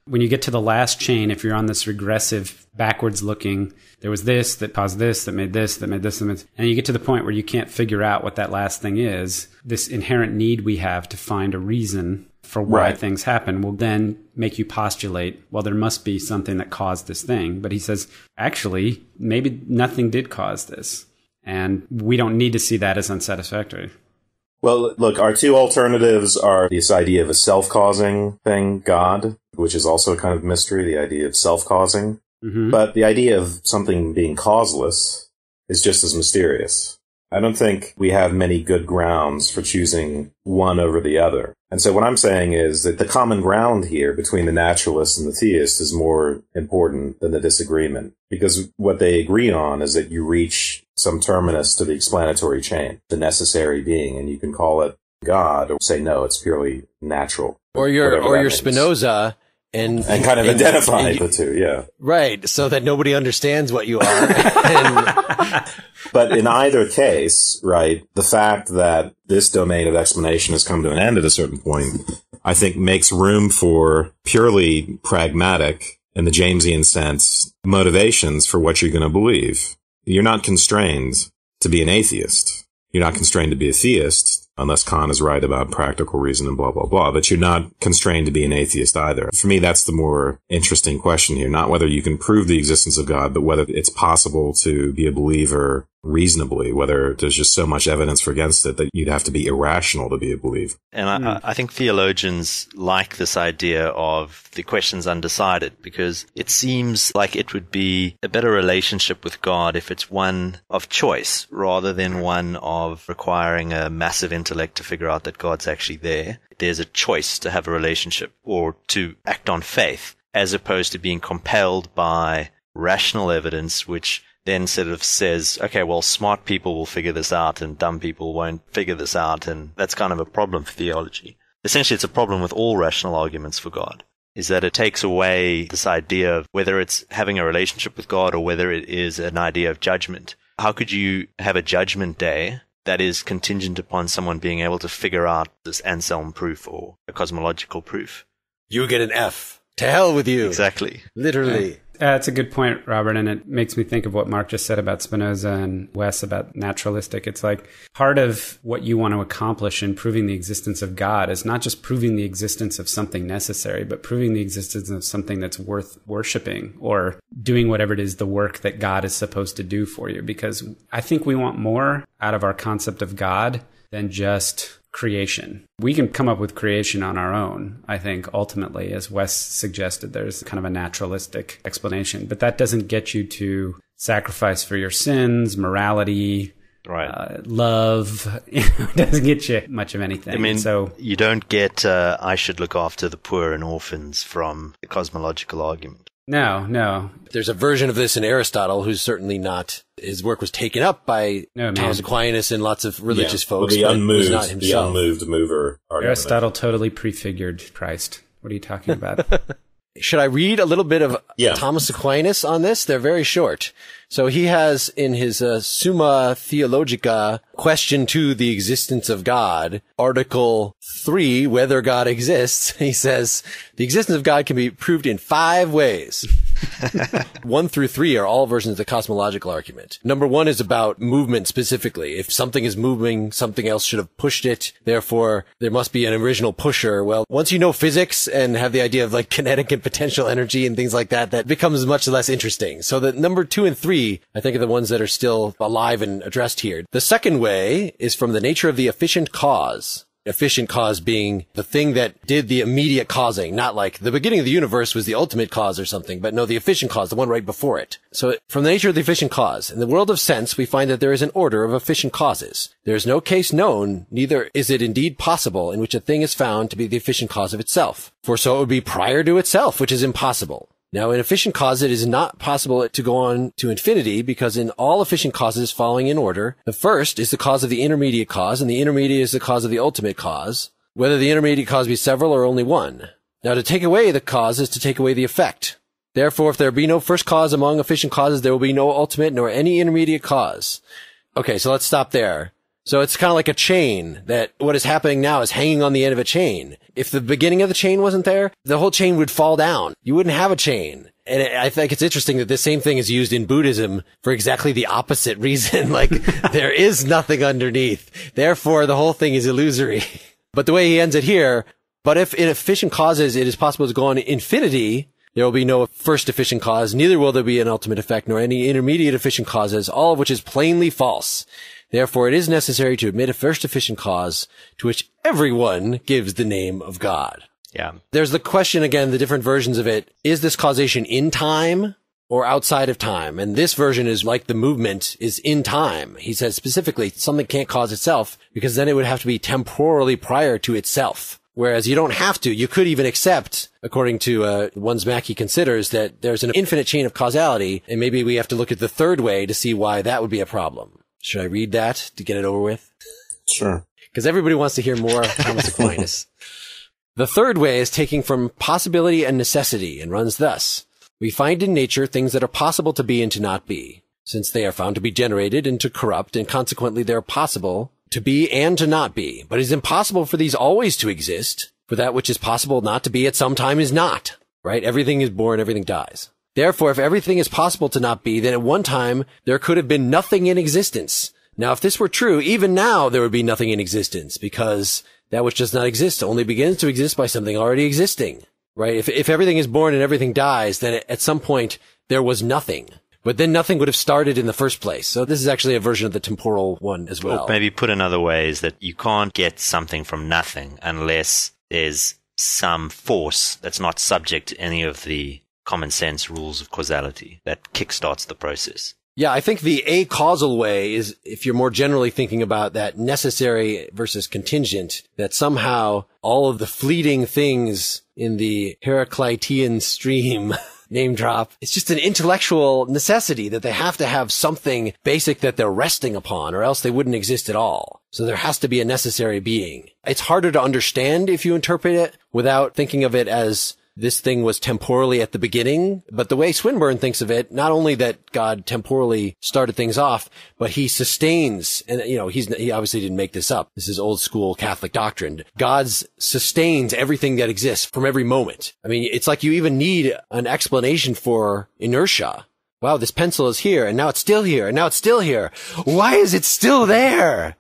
When you get to the last chain, if you're on this regressive, backwards looking, there was this that caused this, that made this, that made this, and you get to the point where you can't figure out what that last thing is, this inherent need we have to find a reason for why things happen will then make you postulate, well, there must be something that caused this thing. But he says, actually, maybe nothing did cause this. And we don't need to see that as unsatisfactory. Well, look, our two alternatives are this idea of a self-causing thing, God, which is also a kind of mystery, the idea of self-causing. Mm-hmm. But the idea of something being causeless is just as mysterious. I don't think we have many good grounds for choosing one over the other. And so what I'm saying is that the common ground here between the naturalist and the theist is more important than the disagreement. Because what they agree on is that you reach some terminus to the explanatory chain, the necessary being, and you can call it God or say, no, it's purely natural. Or you're Spinoza. And kind of identify the two, yeah. Right, so that nobody understands what you are. But in either case, right, the fact that this domain of explanation has come to an end at a certain point, I think makes room for purely pragmatic, in the Jamesian sense, motivations for what you're going to believe. You're not constrained to be an atheist. You're not constrained to be a theist, unless Kant is right about practical reason and blah, blah, blah. But you're not constrained to be an atheist either. For me, that's the more interesting question here. Not whether you can prove the existence of God, but whether it's possible to be a believer reasonably, whether there's just so much evidence for against it that you'd have to be irrational to be a believer. And I think theologians like this idea of the questions undecided, because it seems like it would be a better relationship with God if it's one of choice rather than one of requiring a massive intellect to figure out that God's actually there. There's a choice to have a relationship or to act on faith, as opposed to being compelled by rational evidence, which then sort of says, okay, well, smart people will figure this out and dumb people won't figure this out. And that's kind of a problem for theology. Essentially, it's a problem with all rational arguments for God, is that it takes away this idea of whether it's having a relationship with God or whether it is an idea of judgment. How could you have a judgment day that is contingent upon someone being able to figure out this Anselm proof or a cosmological proof? You get an F. To hell with you. Exactly. Literally. That's a good point, Robert, and it makes me think of what Mark just said about Spinoza and Wes about naturalistic. It's like part of what you want to accomplish in proving the existence of God is not just proving the existence of something necessary, but proving the existence of something that's worth worshiping or doing whatever it is, the work that God is supposed to do for you. Because I think we want more out of our concept of God than just creation. We can come up with creation on our own, I think, ultimately, as Wes suggested, there's kind of a naturalistic explanation, but that doesn't get you to sacrifice for your sins, morality, love. It doesn't get you much of anything. I mean, so you don't get, I should look after the poor and orphans from the cosmological argument. No. There's a version of this in Aristotle who's certainly not, his work was taken up by Thomas Aquinas and lots of religious folks. The unmoved mover argument. Aristotle totally prefigured Christ. What are you talking about? Should I read a little bit of Thomas Aquinas on this? They're very short. So he has in his Summa Theologica, Question to the Existence of God, Article 3, Whether God Exists, he says, the existence of God can be proved in 5 ways. 1 through 3 are all versions of the cosmological argument. Number 1 is about movement specifically. If something is moving, something else should have pushed it. Therefore, there must be an original pusher. Well, once you know physics and have the idea of like kinetic and potential energy and things like that, that becomes much less interesting. So the number 2 and 3, I think, are the ones that are still alive and addressed here. The second way is from the nature of the efficient cause. efficient cause being the thing that did the immediate causing, not like the beginning of the universe was the ultimate cause or something, but no, the efficient cause, the one right before it. So from the nature of the efficient cause, in the world of sense, we find that there is an order of efficient causes. There is no case known, neither is it indeed possible, in which a thing is found to be the efficient cause of itself. For so it would be prior to itself, which is impossible. Now, in efficient cause, it is not possible to go on to infinity because in all efficient causes following in order, the first is the cause of the intermediate cause, and the intermediate is the cause of the ultimate cause, whether the intermediate cause be several or only one. Now, to take away the cause is to take away the effect. Therefore, if there be no first cause among efficient causes, there will be no ultimate nor any intermediate cause. Okay, so let's stop there. So it's kind of like a chain, that what is happening now is hanging on the end of a chain. If the beginning of the chain wasn't there, the whole chain would fall down. You wouldn't have a chain. And I think it's interesting that this same thing is used in Buddhism for exactly the opposite reason. Like, there is nothing underneath. Therefore, the whole thing is illusory. But the way he ends it here, but if in efficient causes it is possible to go on to infinity, there will be no first efficient cause, neither will there be an ultimate effect, nor any intermediate efficient causes, all of which is plainly false. Therefore, it is necessary to admit a first efficient cause to which everyone gives the name of God. Yeah. There's the question again, the different versions of it. Is this causation in time or outside of time? And this version is like the movement is in time. He says specifically something can't cause itself because then it would have to be temporally prior to itself. Whereas you don't have to. You could even accept, according to ones Mackey considers, that there's an infinite chain of causality, and maybe we have to look at the third way to see why that would be a problem. Should I read that to get it over with? Sure. Because everybody wants to hear more Thomas Aquinas. The third way is taking from possibility and necessity and runs thus. We find in nature things that are possible to be and to not be, since they are found to be generated and to corrupt, and consequently they are possible to be and to not be. But it is impossible for these always to exist, for that which is possible not to be at some time is not. Right? Everything is born, everything dies. Therefore, if everything is possible to not be, then at one time there could have been nothing in existence. Now, if this were true, even now there would be nothing in existence, because that which does not exist only begins to exist by something already existing. Right? If everything is born and everything dies, then at some point there was nothing. But then nothing would have started in the first place. So this is actually a version of the temporal one as well. Or maybe put another way is that you can't get something from nothing unless there's some force that's not subject to any of the common sense rules of causality that kickstarts the process. Yeah, I think the acausal way is, if you're more generally thinking about that necessary versus contingent, that somehow all of the fleeting things in the Heraclitean stream, name drop, it's just an intellectual necessity that they have to have something basic that they're resting upon, or else they wouldn't exist at all. So there has to be a necessary being. It's harder to understand if you interpret it without thinking of it as this thing was temporally at the beginning, but the way Swinburne thinks of it, not only that God temporally started things off, but he sustains, and he obviously didn't make this up. This is old school Catholic doctrine. God sustains everything that exists from every moment. I mean, it's like you even need an explanation for inertia. Wow, this pencil is here, and now it's still here, and now it's still here. Why is it still there?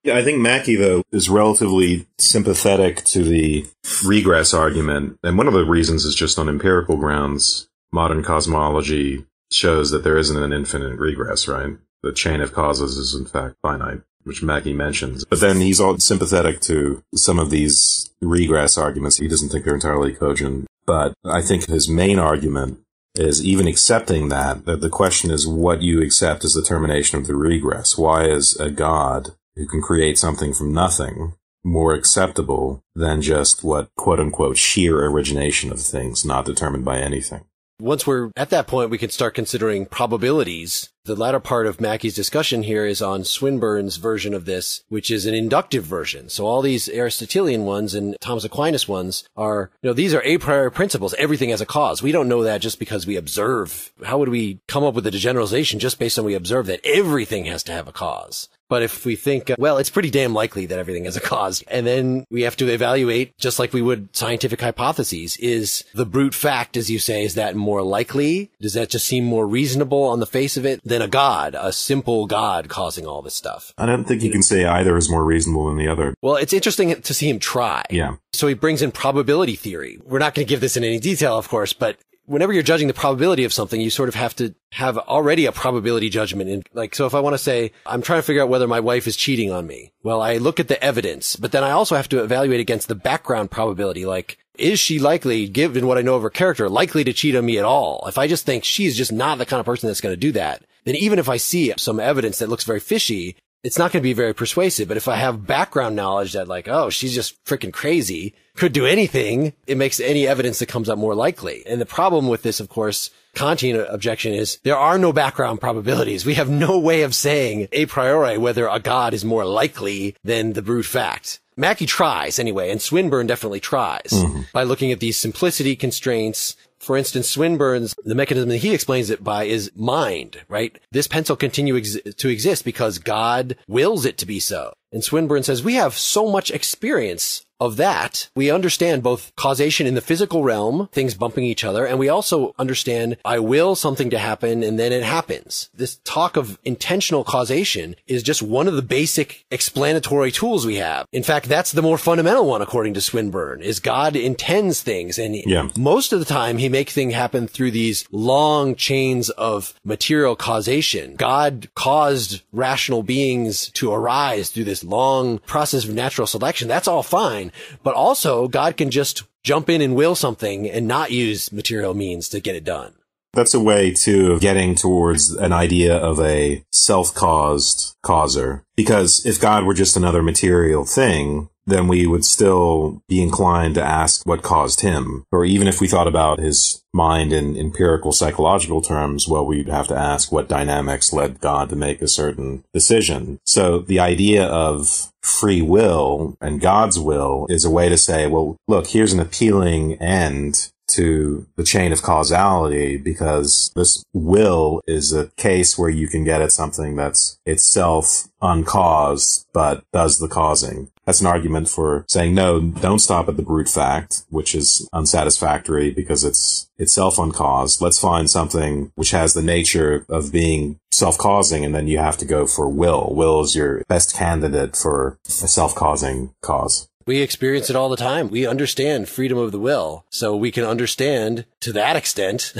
Yeah, I think Mackey, though, is relatively sympathetic to the regress argument. And one of the reasons is just on empirical grounds. Modern cosmology shows that there isn't an infinite regress, right? The chain of causes is, in fact, finite, which Mackey mentions. But then he's all sympathetic to some of these regress arguments. He doesn't think they're entirely cogent. But I think his main argument is even accepting that the question is what you accept as the termination of the regress. Why is a God who can create something from nothing more acceptable than just what, quote-unquote, sheer origination of things not determined by anything? Once we're at that point, we can start considering probabilities. The latter part of Mackey's discussion here is on Swinburne's version of this, which is an inductive version. So all these Aristotelian ones and Thomas Aquinas ones are, these are a priori principles. Everything has a cause. We don't know that just because we observe. How would we come up with a generalization just based on we observe that everything has to have a cause? But if we think, it's pretty damn likely that everything has a cause, and then we have to evaluate, just like we would scientific hypotheses, is the brute fact, as you say, is that more likely? Does that just seem more reasonable on the face of it than a simple God causing all this stuff? I don't think you can say either is more reasonable than the other. Well, it's interesting to see him try. Yeah. So he brings in probability theory. We're not going to give this in any detail, of course, but whenever you're judging the probability of something, you sort of have to have already a probability judgment. And like, so if I want to say, I'm trying to figure out whether my wife is cheating on me, well, I look at the evidence, but then I also have to evaluate against the background probability. Like, is she likely, given what I know of her character, likely to cheat on me at all? If I just think she's just not the kind of person that's going to do that, then even if I see some evidence that looks very fishy, it's not going to be very persuasive. But if I have background knowledge that like, oh, she's just freaking crazy, could do anything, it makes any evidence that comes up more likely. And the problem with this, of course, Kantian objection is there are no background probabilities. We have no way of saying a priori whether a god is more likely than the brute fact. Mackey tries anyway, and Swinburne definitely tries by looking at these simplicity constraints. For instance, Swinburne's, the mechanism that he explains it by is mind, right? This pencil continues to exist because God wills it to be so. And Swinburne says, we have so much experience of that. We understand both causation in the physical realm, things bumping each other, and we also understand I will something to happen and then it happens. This talk of intentional causation is just one of the basic explanatory tools we have. In fact, that's the more fundamental one, according to Swinburne, is God intends things. And most of the time he makes things happen through these long chains of material causation. God caused rational beings to arise through this long process of natural selection. That's all fine. But also, God can just jump in and will something and not use material means to get it done. That's a way, too, of getting towards an idea of a self-caused causer. Because if God were just another material thing, then we would still be inclined to ask what caused him. Or even if we thought about his mind in empirical psychological terms, well, we'd have to ask what dynamics led God to make a certain decision. So the idea of free will and God's will is a way to say, well, look, here's an appealing end to the chain of causality, because this will is a case where you can get at something that's itself uncaused, but does the causing. That's an argument for saying, no, don't stop at the brute fact, which is unsatisfactory because it's itself uncaused. Let's find something which has the nature of being self-causing, and then you have to go for will. Will is your best candidate for a self-causing cause. We experience it all the time. We understand freedom of the will, so we can understand to that extent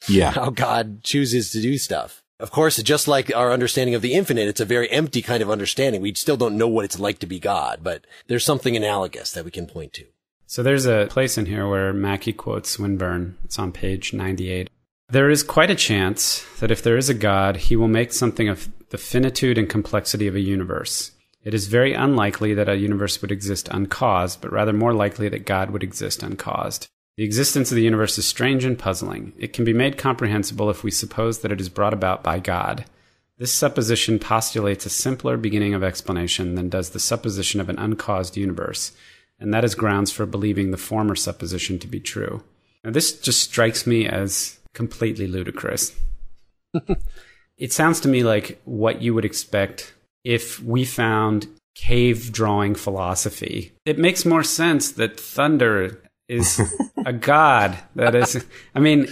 how God chooses to do stuff. Of course, just like our understanding of the infinite, it's a very empty kind of understanding. We still don't know what it's like to be God, but there's something analogous that we can point to. So there's a place in here where Mackey quotes Swinburne. It's on page 98. There is quite a chance that if there is a God, he will make something of the finitude and complexity of a universe. It is very unlikely that a universe would exist uncaused, but rather more likely that God would exist uncaused. The existence of the universe is strange and puzzling. It can be made comprehensible if we suppose that it is brought about by God. This supposition postulates a simpler beginning of explanation than does the supposition of an uncaused universe, and that is grounds for believing the former supposition to be true. Now, this just strikes me as completely ludicrous. It sounds to me like what you would expect if we found cave drawing philosophy. It makes more sense that thunder is a god. That is, I mean,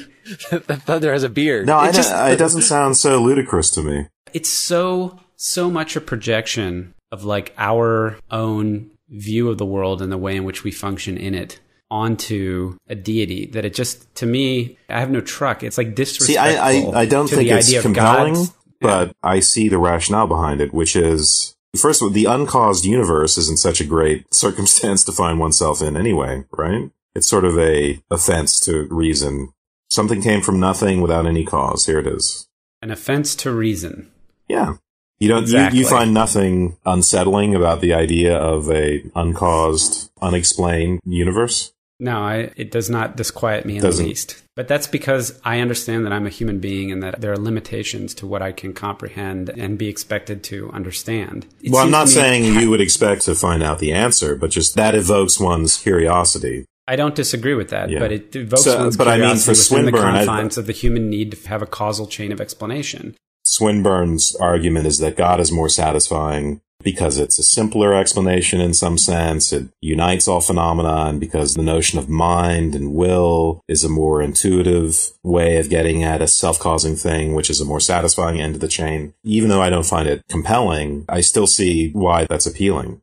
thunder has a beard. No, it doesn't sound so ludicrous to me. It's so much a projection of like our own view of the world and the way in which we function in it onto a deity that it just, to me, I have no truck. It's like disrespectful. See, I don't think it's compelling, but I see the rationale behind it, which is, first of all, the uncaused universe isn't such a great circumstance to find oneself in anyway, right? It's sort of a offense to reason. Something came from nothing without any cause. Here it is. An offense to reason. Yeah. You don't, exactly. You find nothing unsettling about the idea of a uncaused, unexplained universe? No, it does not disquiet me in the least. But that's because I understand that I'm a human being and that there are limitations to what I can comprehend and be expected to understand. Well, I'm not saying you would expect to find out the answer, but just that evokes one's curiosity. I don't disagree with that, but it evokes one's curiosity within the confines of the human need to have a causal chain of explanation. Swinburne's argument is that God is more satisfying because it's a simpler explanation in some sense. It unites all phenomena, and because the notion of mind and will is a more intuitive way of getting at a self-causing thing, which is a more satisfying end of the chain. Even though I don't find it compelling, I still see why that's appealing.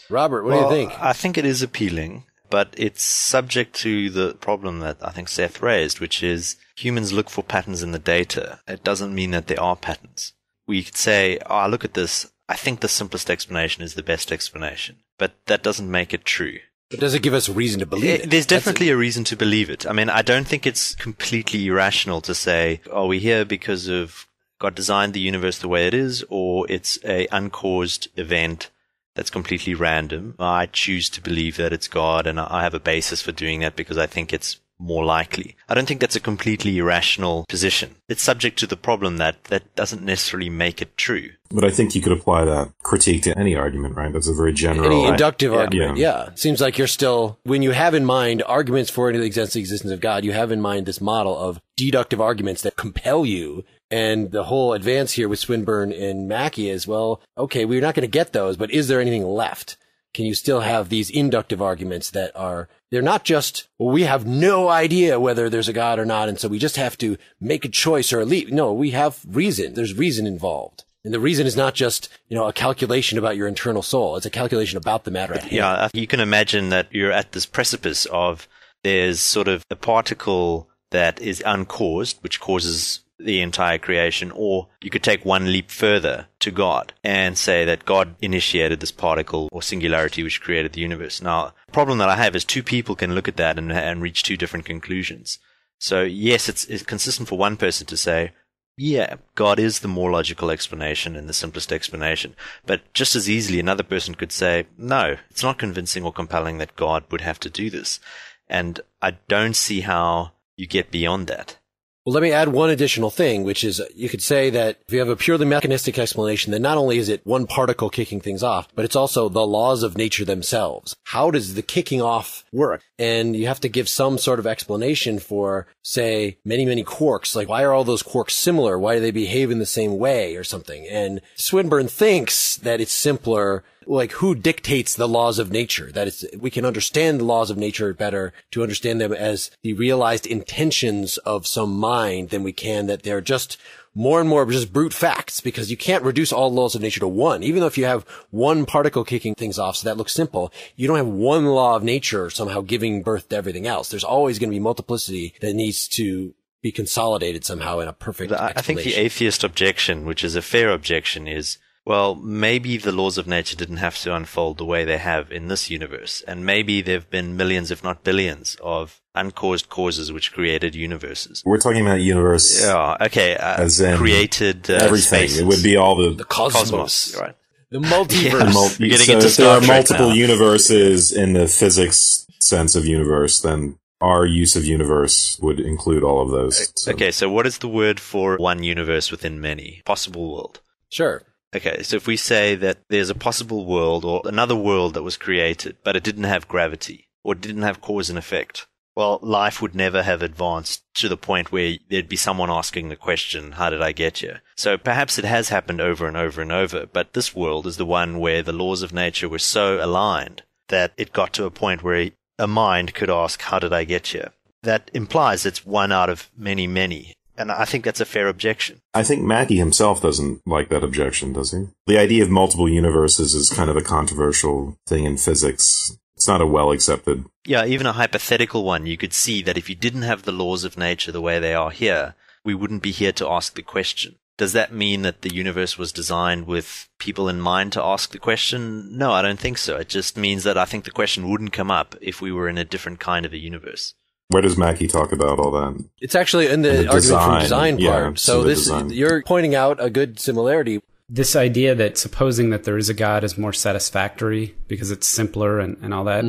Robert, what do you think? I think it is appealing. but it's subject to the problem that I think Seth raised, which is humans look for patterns in the data. It doesn't mean that there are patterns. We could say, oh, look at this. I think the simplest explanation is the best explanation, but that doesn't make it true. But does it give us a reason to believe it? There's definitely a reason to believe it. I mean, I don't think it's completely irrational to say, are we here because of God designed the universe the way it is, or it's a uncaused event that's completely random. I choose to believe that it's God, and I have a basis for doing that because I think it's more likely. I don't think that's a completely irrational position. It's subject to the problem that doesn't necessarily make it true. But I think you could apply that critique to any argument, right? That's a very general... Any inductive argument, yeah. Seems like you're still... When you have in mind arguments for the existence of God, you have in mind this model of deductive arguments that compel you. And the whole advance here with Swinburne and Mackey is, well, okay, we're not going to get those, but is there anything left? Can you still have these inductive arguments that are... They're not just, well, we have no idea whether there's a God or not, and so we just have to make a choice or leave. No, we have reason. There's reason involved. And the reason is not just, a calculation about your internal soul. It's a calculation about the matter at hand. Yeah, you can imagine that you're at this precipice of there's sort of a particle that is uncaused, which causes the entire creation, or you could take one leap further to God and say that God initiated this particle or singularity which created the universe. Now, the problem that I have is two people can look at that and reach two different conclusions. So yes, it's consistent for one person to say, yeah, God is the more logical explanation and the simplest explanation. But just as easily, another person could say, no, it's not convincing or compelling that God would have to do this. And I don't see how you get beyond that. Well, let me add one additional thing, which is you could say that if you have a purely mechanistic explanation, then not only is it one particle kicking things off, but it's also the laws of nature themselves. How does the kicking off work? And you have to give some sort of explanation for, say, many, many quarks. Like, why are all those quarks similar? Why do they behave in the same way or something? And Swinburne thinks that it's simpler. Like, who dictates the laws of nature? That it's, we can understand the laws of nature better to understand them as the realized intentions of some mind than we can that they're just more and more just brute facts, because you can't reduce all laws of nature to one. Even though if you have one particle kicking things off, so that looks simple, you don't have one law of nature somehow giving birth to everything else. There's always going to be multiplicity that needs to be consolidated somehow in a perfect explanation. I think the atheist objection, which is a fair objection, is, well, maybe the laws of nature didn't have to unfold the way they have in this universe. And maybe there have been millions, if not billions, of uncaused causes which created universes. We're talking about universe. Yeah, okay. As in created everything. spaces. It would be all the cosmos. Right. The multiverse. You're getting so into if there Star are Trek multiple now. universes in the physics sense of universe, then our use of universe would include all of those. So. Okay, so what is the word for one universe within many? Possible world. Sure. Okay, so if we say that there's a possible world or another world that was created, but it didn't have gravity or didn't have cause and effect, well, life would never have advanced to the point where there'd be someone asking the question, how did I get here? So perhaps it has happened over and over and over, but this world is the one where the laws of nature were so aligned that it got to a point where a mind could ask, how did I get here? That implies it's one out of many, many. And I think that's a fair objection. I think Mackey himself doesn't like that objection, does he? The idea of multiple universes is kind of a controversial thing in physics. It's not a well-accepted... Yeah, even a hypothetical one. You could see that if you didn't have the laws of nature the way they are here, we wouldn't be here to ask the question. Does that mean that the universe was designed with people in mind to ask the question? No, I don't think so. It just means that I think the question wouldn't come up if we were in a different kind of a universe. Where does Mackey talk about all that? It's actually in the argument from design part. Yeah, so this, you're pointing out a good similarity. This idea that supposing that there is a God is more satisfactory because it's simpler and all that,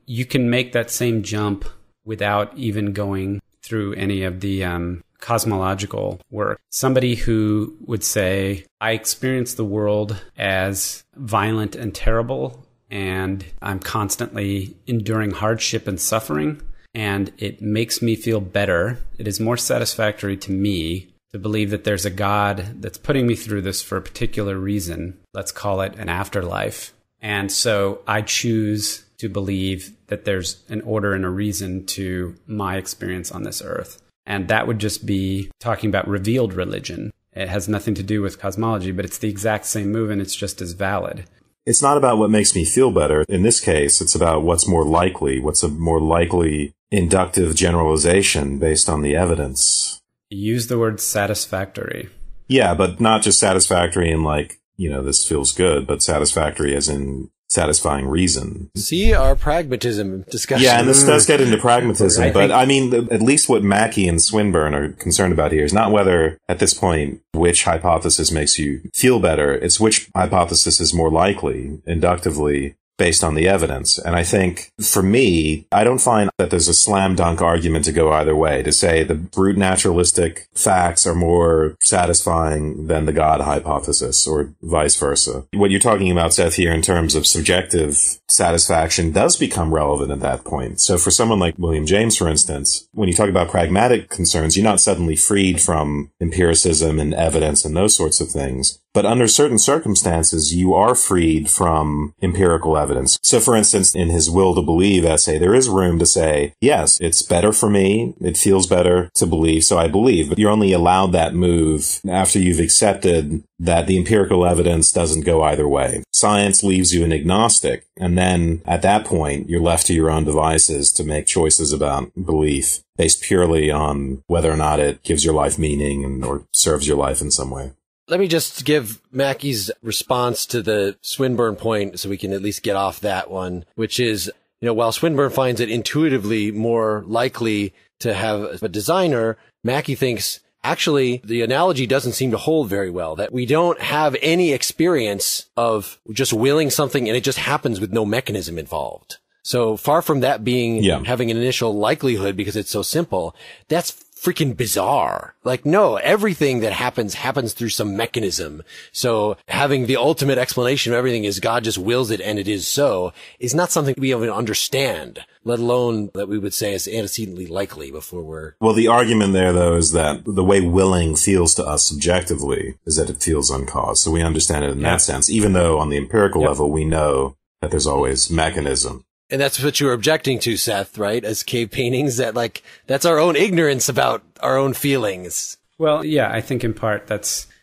you can make that same jump without even going through any of the cosmological work. Somebody who would say, I experience the world as violent and terrible, and I'm constantly enduring hardship and suffering, and it makes me feel better. It is more satisfactory to me to believe that there's a God that's putting me through this for a particular reason. Let's call it an afterlife. And so I choose to believe that there's an order and a reason to my experience on this earth. And that would just be talking about revealed religion. It has nothing to do with cosmology, but it's the exact same move and it's just as valid. it's not about what makes me feel better. In this case, it's about what's more likely, what's a more likely inductive generalization based on the evidence. Use the word satisfactory. Yeah, but not just satisfactory in like, this feels good, but satisfactory as in satisfying reason. See our pragmatism discussion. Yeah, and this does get into pragmatism, but I mean, at least what Mackey and Swinburne are concerned about here is not whether, at this point, which hypothesis makes you feel better. It's which hypothesis is more likely, inductively, based on the evidence. And I think, for me, I don't find that there's a slam dunk argument to go either way, to say the brute naturalistic facts are more satisfying than the God hypothesis, or vice versa. What you're talking about, Seth, here in terms of subjective satisfaction does become relevant at that point. So for someone like William James, for instance, when you talk about pragmatic concerns, you're not suddenly freed from empiricism and evidence and those sorts of things. But under certain circumstances, you are freed from empirical evidence. So, for instance, in his Will to Believe essay, there is room to say, yes, it's better for me, it feels better to believe, so I believe. But you're only allowed that move after you've accepted that the empirical evidence doesn't go either way. Science leaves you an agnostic, and then at that point, you're left to your own devices to make choices about belief based purely on whether or not it gives your life meaning or serves your life in some way. Let me just give Mackey's response to the Swinburne point so we can at least get off that one, which is, while Swinburne finds it intuitively more likely to have a designer, Mackey thinks actually the analogy doesn't seem to hold very well, that we don't have any experience of just willing something and it just happens with no mechanism involved. So far from that being having an initial likelihood because it's so simple, that's freaking bizarre. Like, no, everything that happens through some mechanism. So having the ultimate explanation of everything is God just wills it and it is so is not something we even understand, let alone that we would say is antecedently likely before we're... Well, the argument there, though, is that the way willing feels to us subjectively is that it feels uncaused. So we understand it in that sense, even though on the empirical level we know that there's always mechanism. And that's what you were objecting to, Seth, right? As cave paintings, that's our own ignorance about our own feelings. Well, yeah, I think in part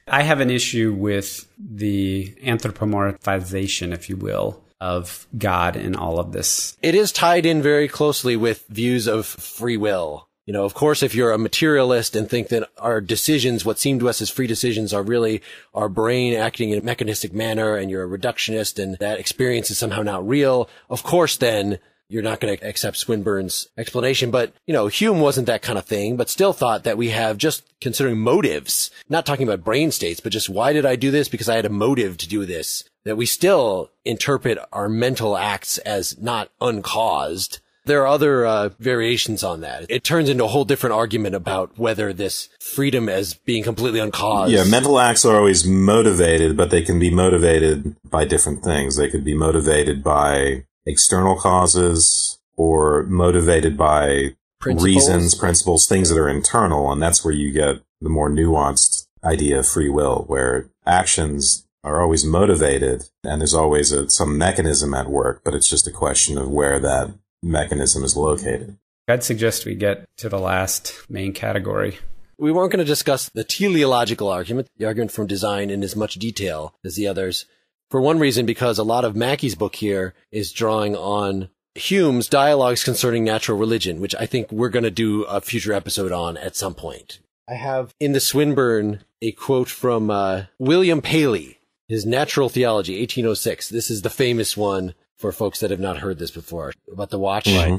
I have an issue with the anthropomorphization, if you will, of God in all of this. It is tied in very closely with views of free will. Of course, if you're a materialist and think that our decisions, what seem to us as free decisions, are really our brain acting in a mechanistic manner, and you're a reductionist and that experience is somehow not real, of course, then you're not going to accept Swinburne's explanation. But, Hume wasn't that kind of thing, but still thought that we have, just considering motives, not talking about brain states, but just why did I do this? Because I had a motive to do this, that we still interpret our mental acts as not uncaused. There are other variations on that. It turns into a whole different argument about whether this freedom as being completely uncaused. Yeah, mental acts are always motivated, but they can be motivated by different things. They could be motivated by external causes or motivated by reasons, principles, things that are internal, and that's where you get the more nuanced idea of free will, where actions are always motivated and there's always some mechanism at work, but it's just a question of where that mechanism is located. I'd suggest we get to the last main category. We weren't going to discuss the teleological argument, the argument from design, in as much detail as the others. For one reason, because a lot of Mackey's book here is drawing on Hume's dialogues concerning natural religion, which I think we're going to do a future episode on at some point. I have in the Swinburne a quote from William Paley, his Natural Theology, 1806. This is the famous one for folks that have not heard this before, about the watch. Mm-hmm.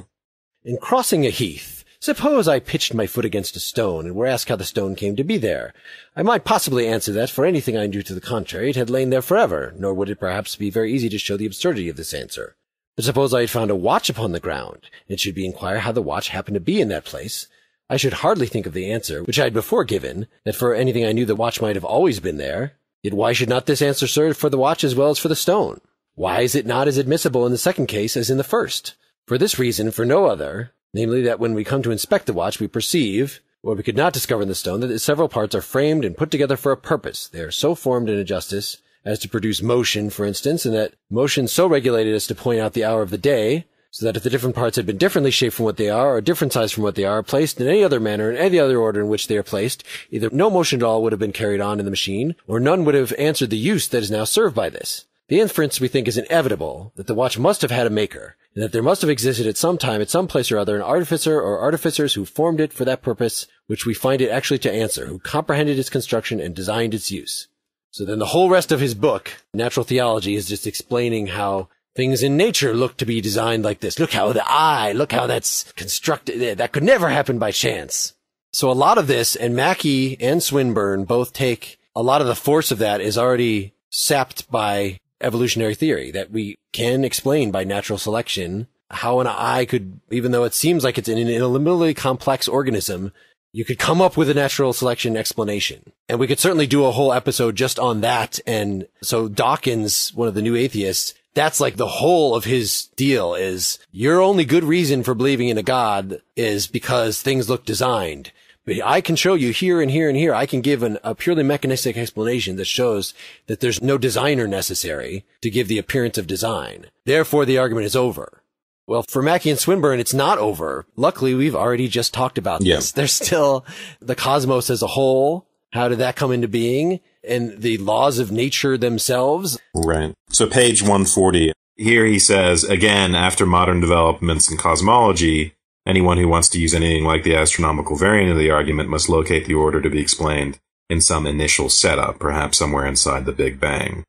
In crossing a heath, suppose I pitched my foot against a stone and were asked how the stone came to be there. I might possibly answer that for anything I knew to the contrary, it had lain there forever, nor would it perhaps be very easy to show the absurdity of this answer. But suppose I had found a watch upon the ground, and it should be inquired how the watch happened to be in that place. I should hardly think of the answer, which I had before given, that for anything I knew the watch might have always been there. Yet why should not this answer serve for the watch as well as for the stone? Why is it not as admissible in the second case as in the first? For this reason, for no other, namely that when we come to inspect the watch, we perceive, what we could not discover in the stone, that its several parts are framed and put together for a purpose. They are so formed in a justice as to produce motion, for instance, and that motion so regulated as to point out the hour of the day, so that if the different parts had been differently shaped from what they are, or different size from what they are, placed in any other manner, in any other order in which they are placed, either no motion at all would have been carried on in the machine, or none would have answered the use that is now served by this. The inference, we think, is inevitable, that the watch must have had a maker, and that there must have existed at some time, at some place or other, an artificer or artificers who formed it for that purpose, which we find it actually to answer, who comprehended its construction and designed its use. So then the whole rest of his book, Natural Theology, is just explaining how things in nature look to be designed like this. Look how look how that's constructed. That could never happen by chance. So a lot of this, and Mackey and Swinburne both take a lot of the force of that is already sapped by evolutionary theory, that we can explain by natural selection how an eye could, even though it seems like it's an eliminably complex organism, you could come up with a natural selection explanation. And we could certainly do a whole episode just on that. And so Dawkins, one of the new atheists, that's like the whole of his deal is your only good reason for believing in a God is because things look designed. But I can show you here and here and here. I can give a purely mechanistic explanation that shows that there's no designer necessary to give the appearance of design. Therefore, the argument is over. Well, for Mackey and Swinburne, it's not over. Luckily, we've already just talked about this. There's still the cosmos as a whole. How did that come into being? And the laws of nature themselves. Right. So page 140, here he says, again, after modern developments in cosmology, anyone who wants to use anything like the astronomical variant of the argument must locate the order to be explained in some initial setup, perhaps somewhere inside the Big Bang.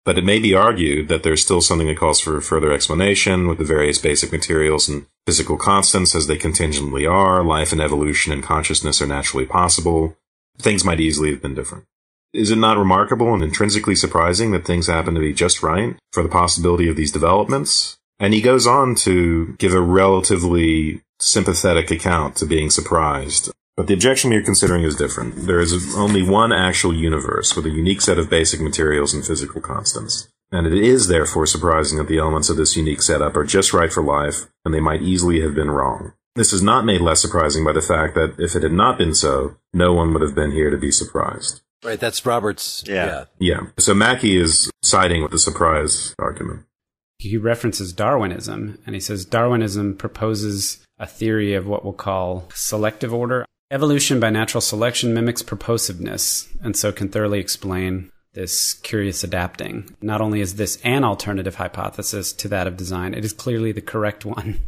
But it may be argued that there's still something that calls for further explanation with the various basic materials and physical constants as they contingently are. Life and evolution and consciousness are naturally possible. Things might easily have been different. Is it not remarkable and intrinsically surprising that things happen to be just right for the possibility of these developments? And he goes on to give a relatively sympathetic account to being surprised. But the objection we are considering is different. There is only one actual universe with a unique set of basic materials and physical constants. And it is therefore surprising that the elements of this unique setup are just right for life, and they might easily have been wrong. This is not made less surprising by the fact that if it had not been so, no one would have been here to be surprised. Right, that's Robert's. Yeah. So Mackey is siding with the surprise argument. He references Darwinism, and he says Darwinism proposes a theory of what we'll call selective order. Evolution by natural selection mimics purposiveness, and so can thoroughly explain this curious adapting. Not only is this an alternative hypothesis to that of design, it is clearly the correct one,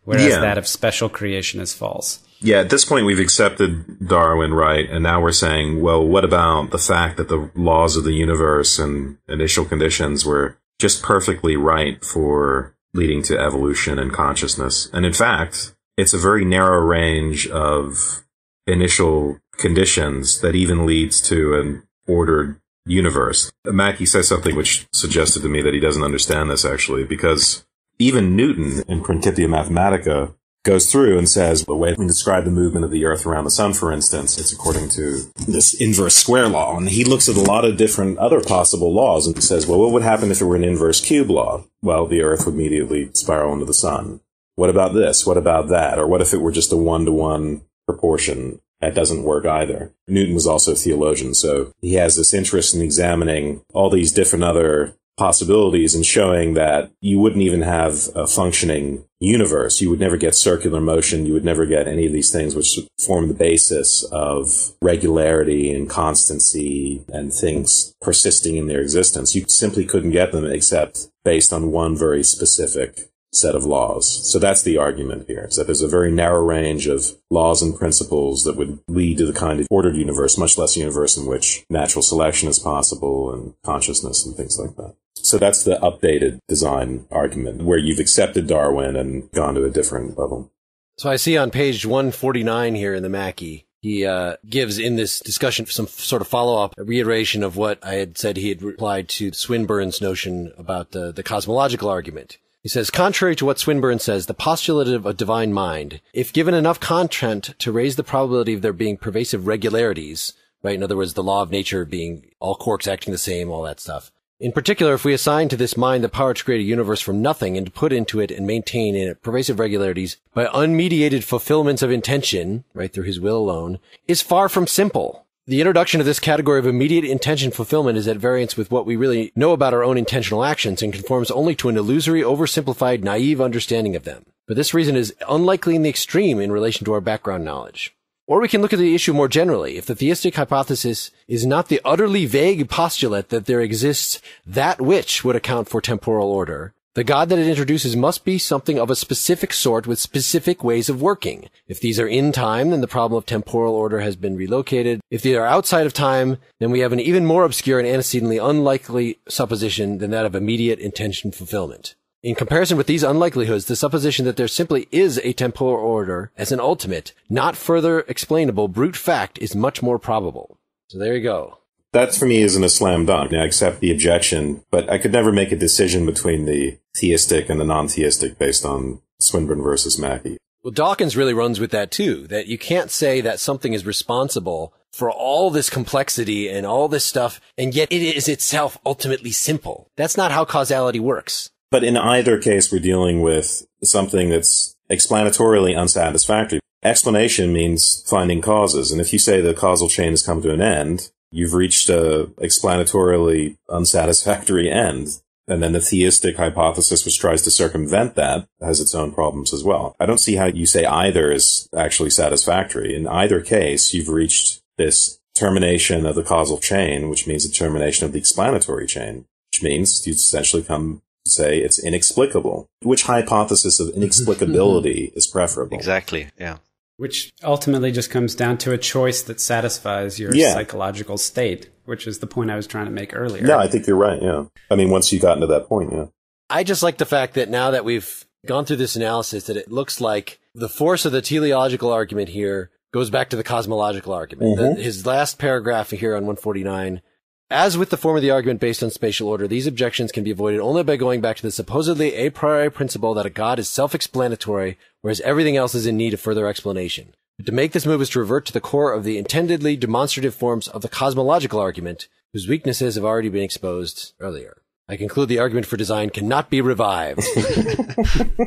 whereas that of special creation is false. Yeah, at this point we've accepted Darwin, right? And now we're saying, well, what about the fact that the laws of the universe and initial conditions were just perfectly right for leading to evolution and consciousness? And in fact, it's a very narrow range of initial conditions that even leads to an ordered universe. Mackey says something which suggested to me that he doesn't understand this actually, because even Newton in Principia Mathematica goes through and says the way we describe the movement of the Earth around the sun, for instance, it's according to this inverse square law. And he looks at a lot of different other possible laws and says, well, what would happen if it were an inverse cube law? Well, the Earth would immediately spiral into the sun. What about this? What about that? Or what if it were just a one-to-one proportion? That doesn't work either. Newton was also a theologian, so he has this interest in examining all these different other possibilities and showing that you wouldn't even have a functioning universe. You would never get circular motion. You would never get any of these things which form the basis of regularity and constancy and things persisting in their existence. You simply couldn't get them except based on one very specific set of laws. So that's the argument here, is that there's a very narrow range of laws and principles that would lead to the kind of ordered universe, much less a universe in which natural selection is possible and consciousness and things like that. So that's the updated design argument, where you've accepted Darwin and gone to a different level. So I see on page 149 here in the Mackey, he gives in this discussion some sort of follow-up, a reiteration of what I had said he had replied to Swinburne's notion about the cosmological argument. He says, contrary to what Swinburne says, the postulate of a divine mind, if given enough content to raise the probability of there being pervasive regularities, right? In other words, the law of nature being all quarks acting the same, all that stuff. In particular, if we assign to this mind the power to create a universe from nothing and to put into it and maintain in it pervasive regularities by unmediated fulfillments of intention, right, through his will alone, is far from simple. The introduction of this category of immediate intention fulfillment is at variance with what we really know about our own intentional actions and conforms only to an illusory, oversimplified, naive understanding of them. For this reason, it is unlikely in the extreme in relation to our background knowledge. Or we can look at the issue more generally. If the theistic hypothesis is not the utterly vague postulate that there exists that which would account for temporal order, the God that it introduces must be something of a specific sort with specific ways of working. If these are in time, then the problem of temporal order has been relocated. If they are outside of time, then we have an even more obscure and antecedently unlikely supposition than that of immediate intention fulfillment. In comparison with these unlikelihoods, the supposition that there simply is a temporal order as an ultimate, not further explainable brute fact is much more probable. So there you go. That, for me, isn't a slam dunk. I accept the objection, but I could never make a decision between the theistic and the non-theistic based on Swinburne versus Mackey. Well, Dawkins really runs with that, too, that you can't say that something is responsible for all this complexity and all this stuff, and yet it is itself ultimately simple. That's not how causality works. But in either case, we're dealing with something that's explanatorily unsatisfactory. Explanation means finding causes, and if you say the causal chain has come to an end, you've reached a explanatorily unsatisfactory end. And then the theistic hypothesis, which tries to circumvent that, has its own problems as well. I don't see how you say either is actually satisfactory. In either case, you've reached this termination of the causal chain, which means a termination of the explanatory chain, which means you essentially come to say it's inexplicable. Which hypothesis of inexplicability is preferable? Exactly, yeah. Which ultimately just comes down to a choice that satisfies your psychological state, which is the point I was trying to make earlier. Yeah, I think you're right, yeah. I mean, once you got into that point, yeah. I just like the fact that now that we've gone through this analysis, that it looks like the force of the teleological argument here goes back to the cosmological argument. Mm-hmm. His last paragraph here on 149, as with the form of the argument based on spatial order, these objections can be avoided only by going back to the supposedly a priori principle that a God is self-explanatory, whereas everything else is in need of further explanation. But to make this move is to revert to the core of the intendedly demonstrative forms of the cosmological argument, whose weaknesses have already been exposed earlier. I conclude the argument for design cannot be revived.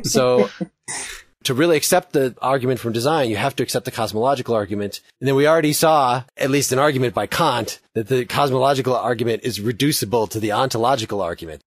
So, to really accept the argument from design, you have to accept the cosmological argument. And then we already saw, at least an argument by Kant, that the cosmological argument is reducible to the ontological argument.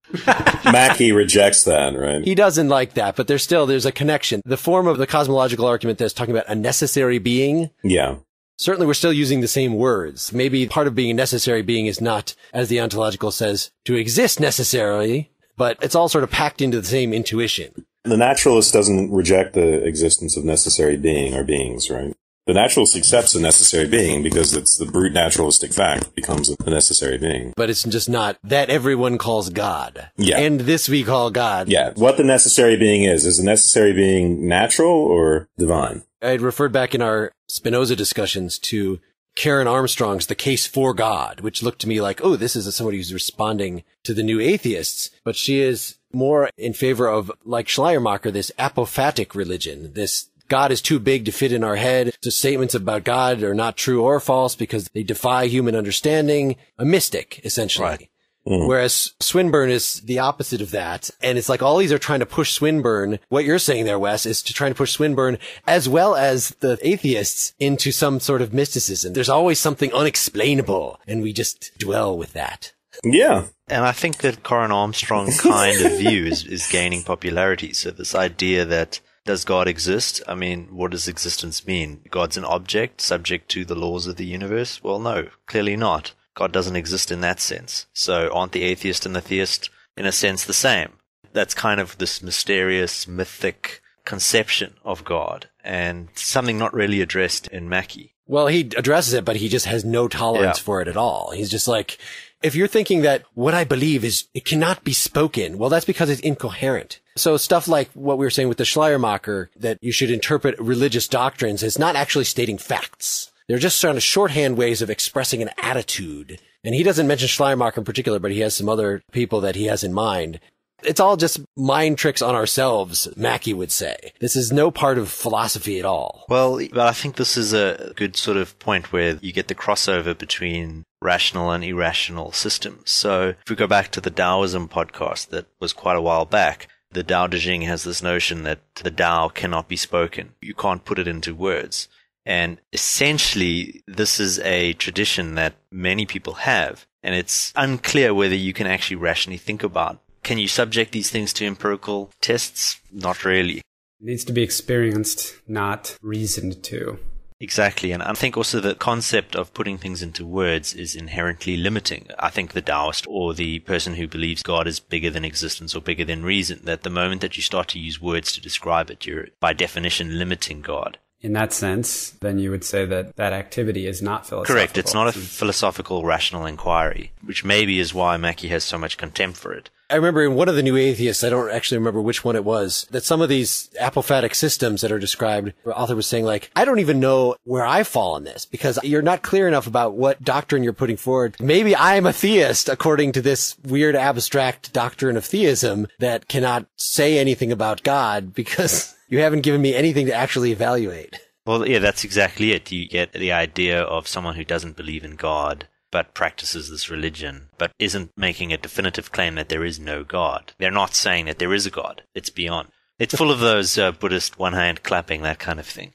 Mackey rejects that, right? He doesn't like that, but there's a connection. The form of the cosmological argument that's talking about a necessary being. Yeah. Certainly we're still using the same words. Maybe part of being a necessary being is not, as the ontological says, to exist necessarily, but it's all sort of packed into the same intuition. The naturalist doesn't reject the existence of necessary being or beings, right? The naturalist accepts a necessary being because it's the brute naturalistic fact that becomes a necessary being. But it's just not that everyone calls God. Yeah. And this we call God. Yeah. What the necessary being is the necessary being natural or divine? I had referred back in our Spinoza discussions to Karen Armstrong's The Case for God, which looked to me like, oh, this is somebody who's responding to the new atheists. But she is more in favor of, like Schleiermacher, this apophatic religion. This God is too big to fit in our head. The statements about God are not true or false because they defy human understanding. A mystic, essentially. Right. Mm. Whereas Swinburne is the opposite of that. And it's like all these are trying to push Swinburne. What you're saying there, Wes, is to try to push Swinburne as well as the atheists into some sort of mysticism. There's always something unexplainable, and we just dwell with that. Yeah. And I think that Karen Armstrong kind of view is gaining popularity. So this idea that does God exist? I mean, what does existence mean? God's an object subject to the laws of the universe? Well, no, clearly not. God doesn't exist in that sense. So aren't the atheist and the theist, in a sense, the same? That's kind of this mysterious, mythic conception of God, and something not really addressed in Mackey. Well, he addresses it, but he just has no tolerance for it at all. He's just like, if you're thinking that what I believe is, it cannot be spoken, well, that's because it's incoherent. So stuff like what we were saying with the Schleiermacher, that you should interpret religious doctrines as not actually stating facts. They're just sort of shorthand ways of expressing an attitude. And he doesn't mention Schleiermacher in particular, but he has some other people that he has in mind. It's all just mind tricks on ourselves, Mackey would say. This is no part of philosophy at all. Well, but I think this is a good sort of point where you get the crossover between rational and irrational systems. So if we go back to the Taoism podcast that was quite a while back, the Tao Te Ching has this notion that the Tao cannot be spoken. You can't put it into words. And essentially, this is a tradition that many people have, and it's unclear whether you can actually rationally think about. Can you subject these things to empirical tests? Not really. It needs to be experienced, not reasoned to. Exactly. And I think also the concept of putting things into words is inherently limiting. I think the Taoist or the person who believes God is bigger than existence or bigger than reason, that the moment that you start to use words to describe it, you're by definition limiting God. In that sense, then you would say that that activity is not philosophical. Correct. It's not a philosophical rational inquiry, which maybe is why Mackie has so much contempt for it. I remember in one of the New Atheists, I don't actually remember which one it was, that some of these apophatic systems that are described, the author was saying like, I don't even know where I fall in this because you're not clear enough about what doctrine you're putting forward. Maybe I'm a theist according to this weird abstract doctrine of theism that cannot say anything about God because you haven't given me anything to actually evaluate. Well, yeah, that's exactly it. You get the idea of someone who doesn't believe in God but practices this religion, but isn't making a definitive claim that there is no God. They're not saying that there is a God. It's beyond. It's full of those Buddhist one-hand clapping, that kind of thing.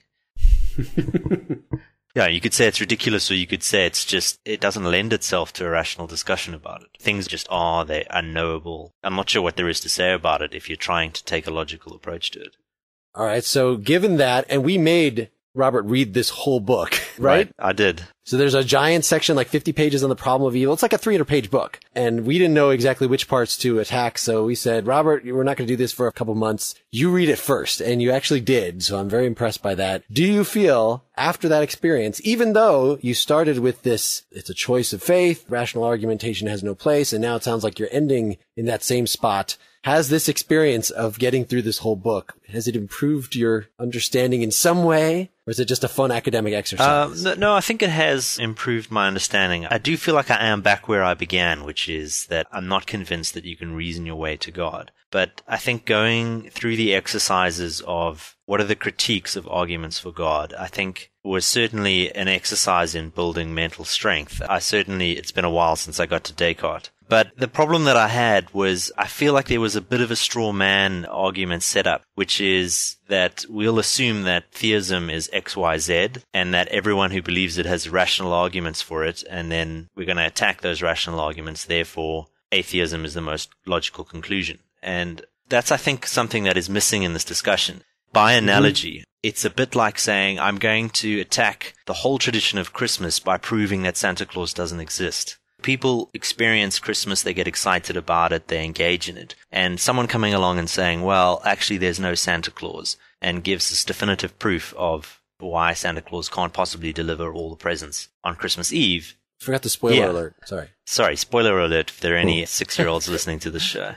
Yeah, you could say it's ridiculous, or you could say it's just, it doesn't lend itself to a rational discussion about it. Things just are, they're unknowable. I'm not sure what there is to say about it if you're trying to take a logical approach to it. All right, so given that, and we made Robert read this whole book, right? I did. So there's a giant section, like 50 pages on the problem of evil. It's like a 300-page book. And we didn't know exactly which parts to attack. So we said, Robert, we're not going to do this for a couple months. You read it first. And you actually did. So I'm very impressed by that. Do you feel after that experience, even though you started with this, it's a choice of faith, rational argumentation has no place, and now it sounds like you're ending in that same spot, has this experience of getting through this whole book, has it improved your understanding in some way? Or is it just a fun academic exercise? No, I think it has improved my understanding. I do feel like I am back where I began, which is that I'm not convinced that you can reason your way to God. But I think going through the exercises of what are the critiques of arguments for God, I think was certainly an exercise in building mental strength. It's been a while since I got to Descartes. But the problem that I had was I feel like there was a bit of a straw man argument set up, which is that we'll assume that theism is X, Y, Z, and that everyone who believes it has rational arguments for it, and then we're going to attack those rational arguments. Therefore, atheism is the most logical conclusion. And that's, I think, something that is missing in this discussion. By analogy, it's a bit like saying I'm going to attack the whole tradition of Christmas by proving that Santa Claus doesn't exist. People experience Christmas, they get excited about it, they engage in it. And someone coming along and saying, well, actually there's no Santa Claus, and gives us definitive proof of why Santa Claus can't possibly deliver all the presents on Christmas Eve. Forgot the spoiler alert. Sorry, spoiler alert if there are any 6-year-olds listening to this show.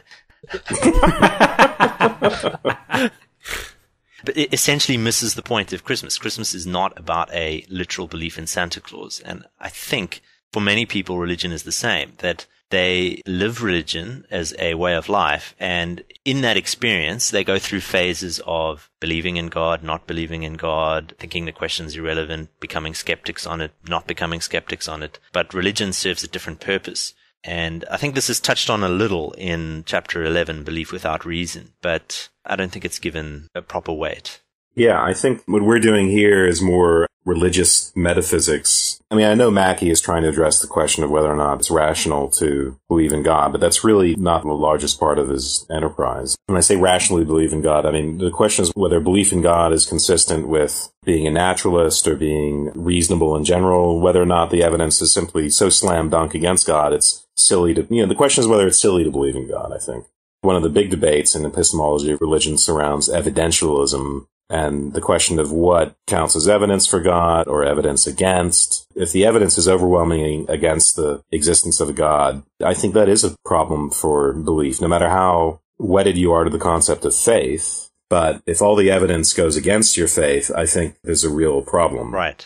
But it essentially misses the point of Christmas. Christmas is not about a literal belief in Santa Claus. And I think for many people, religion is the same, that they live religion as a way of life. And in that experience, they go through phases of believing in God, not believing in God, thinking the question's irrelevant, becoming skeptics on it, not becoming skeptics on it. But religion serves a different purpose. And I think this is touched on a little in chapter 11, Belief Without Reason, but I don't think it's given a proper weight. Yeah, I think what we're doing here is more religious metaphysics. I mean, I know Mackie is trying to address the question of whether or not it's rational to believe in God, but that's really not the largest part of his enterprise. When I say rationally believe in God, I mean, the question is whether belief in God is consistent with being a naturalist or being reasonable in general, whether or not the evidence is simply so slam dunk against God, it's silly to, the question is whether it's silly to believe in God, I think. One of the big debates in epistemology of religion surrounds evidentialism and the question of what counts as evidence for God or evidence against. If the evidence is overwhelmingly against the existence of a God, I think that is a problem for belief, no matter how wedded you are to the concept of faith. But if all the evidence goes against your faith, I think there's a real problem. Right.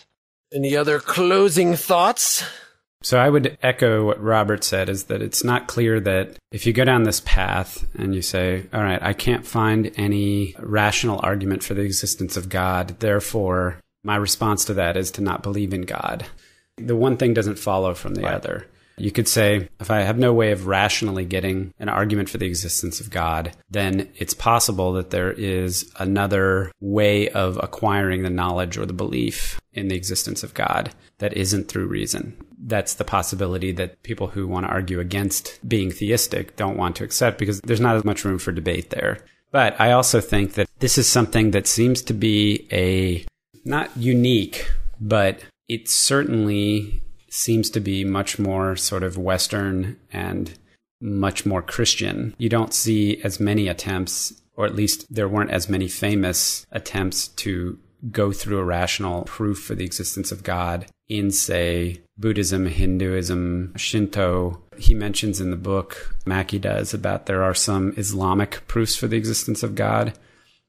Any other closing thoughts? So I would echo what Robert said, is that it's not clear that if you go down this path and you say, all right, I can't find any rational argument for the existence of God, therefore my response to that is to not believe in God. The one thing doesn't follow from the other. You could say, if I have no way of rationally getting an argument for the existence of God, then it's possible that there is another way of acquiring the knowledge or the belief in the existence of God that isn't through reason. That's the possibility that people who want to argue against being theistic don't want to accept, because there's not as much room for debate there. But I also think that this is something that seems to be a not unique, but it certainly seems to be much more sort of Western and much more Christian. You don't see as many attempts, or at least there weren't as many famous attempts to go through a rational proof for the existence of God in, say, Buddhism, Hinduism, Shinto. He mentions in the book, Mackie does, about there are some Islamic proofs for the existence of God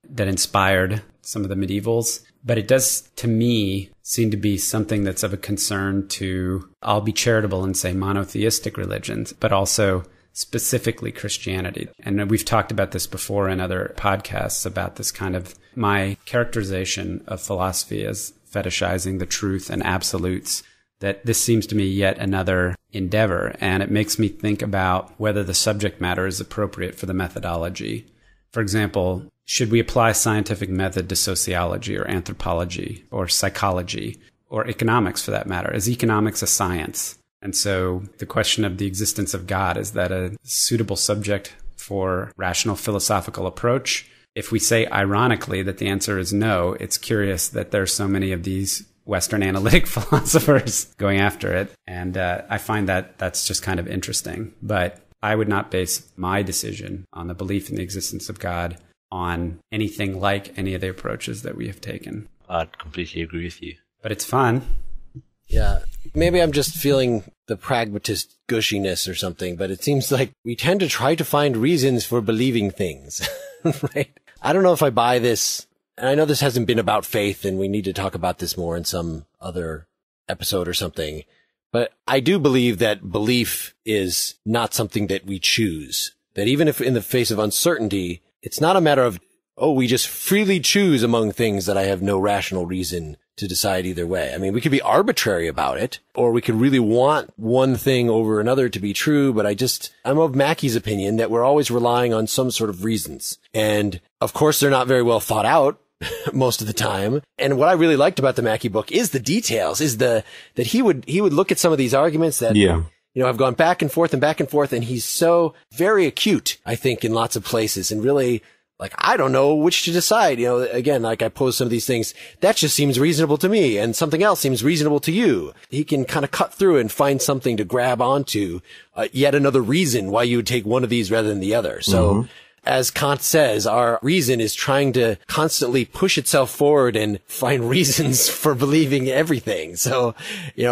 that inspired some of the medievals. But it does, to me, seem to be something that's of a concern to, I'll be charitable and say monotheistic religions, but also specifically Christianity. And we've talked about this before in other podcasts about this kind of my characterization of philosophy as fetishizing the truth and absolutes, that this seems to me yet another endeavor. And it makes me think about whether the subject matter is appropriate for the methodology. For example, should we apply scientific method to sociology or anthropology or psychology or economics for that matter? Is economics a science? And so the question of the existence of God, is that a suitable subject for rational philosophical approach? If we say ironically that the answer is no, it's curious that there's so many of these Western analytic philosophers going after it. And I find that that's just kind of interesting. But I would not base my decision on the belief in the existence of God on anything like any of the approaches that we have taken. I'd completely agree with you. But it's fun. Yeah. Maybe I'm just feeling the pragmatist gushiness or something, but it seems like we tend to try to find reasons for believing things, right? I don't know if I buy this, and I know this hasn't been about faith, and we need to talk about this more in some other episode or something, but I do believe that belief is not something that we choose, that even if in the face of uncertainty, it's not a matter of, oh, we just freely choose among things that I have no rational reason to decide either way. I mean, we could be arbitrary about it, or we could really want one thing over another to be true, but I'm of Mackie's opinion that we're always relying on some sort of reasons. And of course, they're not very well thought out most of the time. And what I really liked about the Mackie book is the details, that he would look at some of these arguments that, have gone back and forth, and he's so very acute, I think, in lots of places, and really, like, I don't know which to decide. Again, like I pose some of these things, that just seems reasonable to me, and something else seems reasonable to you. He can kind of cut through and find something to grab onto, yet another reason why you would take one of these rather than the other. So, as Kant says, our reason is trying to constantly push itself forward and find reasons for believing everything. So,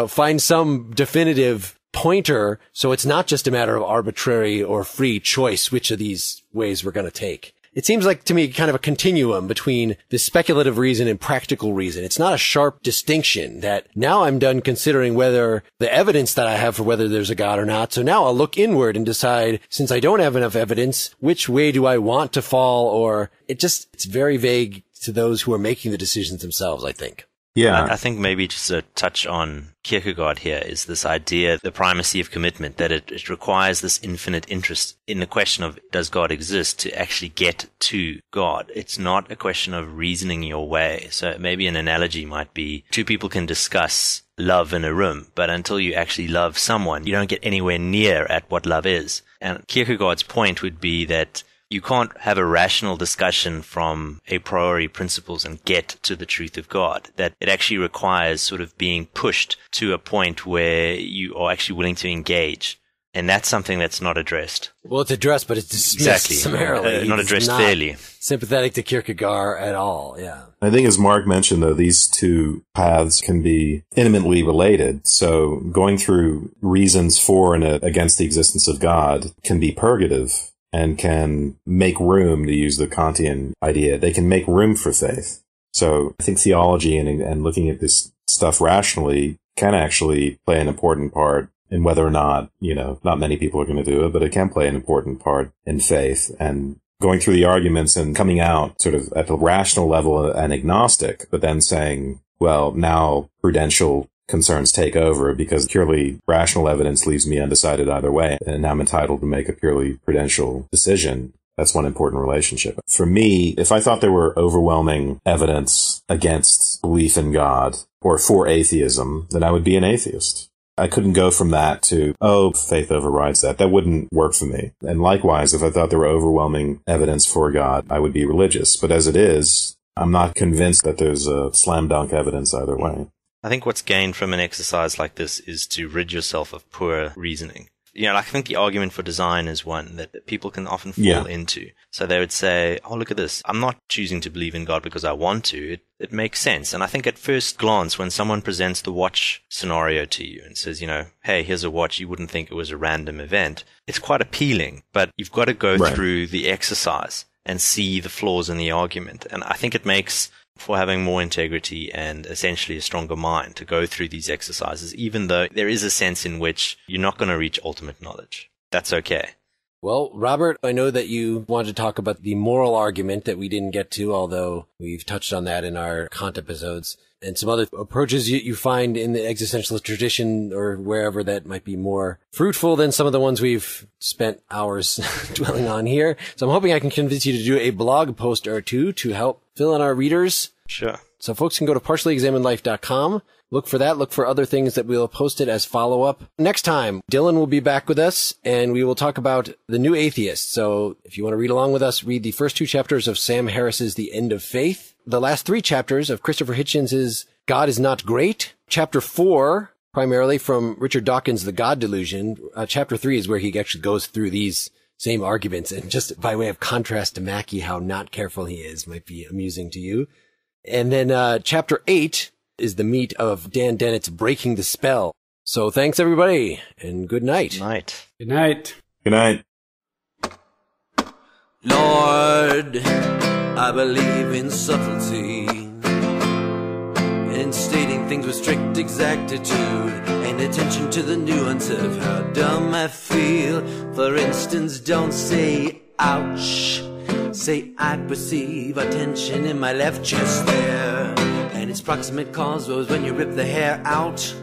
find some definitive pointer, so it's not just a matter of arbitrary or free choice which of these ways we're going to take. It seems like to me kind of a continuum between the speculative reason and practical reason. It's not a sharp distinction that now I'm done considering whether the evidence that I have for whether there's a God or not. So now I'll look inward and decide, since I don't have enough evidence, which way do I want to fall? Or it's very vague to those who are making the decisions themselves, I think. Yeah. I think maybe just a touch on Kierkegaard here is this idea, the primacy of commitment, that it requires this infinite interest in the question of does God exist to actually get to God. It's not a question of reasoning your way. So maybe an analogy might be two people can discuss love in a room, but until you actually love someone, you don't get anywhere near at what love is. And Kierkegaard's point would be that you can't have a rational discussion from a priori principles and get to the truth of God. That it actually requires sort of being pushed to a point where you are actually willing to engage. And that's something that's not addressed. Well, it's addressed, but it's dismissed summarily. Not addressed fairly. Sympathetic to Kierkegaard at all, yeah. I think as Mark mentioned, though, these two paths can be intimately related. So going through reasons for and against the existence of God can be purgative, and can make room, to use the Kantian idea, they can make room for faith. So I think theology and looking at this stuff rationally can actually play an important part in whether or not, not many people are going to do it, but it can play an important part in faith. And going through the arguments and coming out sort of at the rational level and agnostic, but then saying, well, now prudential concerns take over because purely rational evidence leaves me undecided either way, and I'm entitled to make a purely prudential decision. That's one important relationship. For me, if I thought there were overwhelming evidence against belief in God or for atheism, then I would be an atheist. I couldn't go from that to, faith overrides that. That wouldn't work for me. And likewise, if I thought there were overwhelming evidence for God, I would be religious. But as it is, I'm not convinced that there's a slam dunk evidence either way. I think what's gained from an exercise like this is to rid yourself of poor reasoning. You know, I think the argument for design is one that people can often fall into. So they would say, oh, look at this. I'm not choosing to believe in God because I want to. It makes sense. And I think at first glance, when someone presents the watch scenario to you and says, you know, hey, here's a watch, you wouldn't think it was a random event. It's quite appealing, but you've got to go through the exercise and see the flaws in the argument. And I think it makes for having more integrity and essentially a stronger mind to go through these exercises, even though there is a sense in which you're not going to reach ultimate knowledge. That's okay. Well, Robert, I know that you wanted to talk about the moral argument that we didn't get to, although we've touched on that in our Kant episodes, and some other approaches you find in the existentialist tradition or wherever that might be more fruitful than some of the ones we've spent hours dwelling on here. So I'm hoping I can convince you to do a blog post or two to help fill in our readers. Sure. So folks can go to partiallyexaminedlife.com. Look for that. Look for other things that we'll post it as follow-up. Next time, Dylan will be back with us, and we will talk about the new atheist. So if you want to read along with us, read the first 2 chapters of Sam Harris's The End of Faith. The last 3 chapters of Christopher Hitchens' God is Not Great. Chapter 4, primarily from Richard Dawkins' The God Delusion. Chapter 3 is where he actually goes through these same arguments. And just by way of contrast to Mackie, how not careful he is might be amusing to you. And then chapter 8 is the meat of Dan Dennett's Breaking the Spell. So thanks, everybody, and good night. Good night. Good night. Good night. Lord, I believe in subtlety, in stating things with strict exactitude, and attention to the nuance of how dumb I feel. For instance, don't say ouch, say I perceive a tension in my left chest there, and its proximate cause was when you rip the hair out,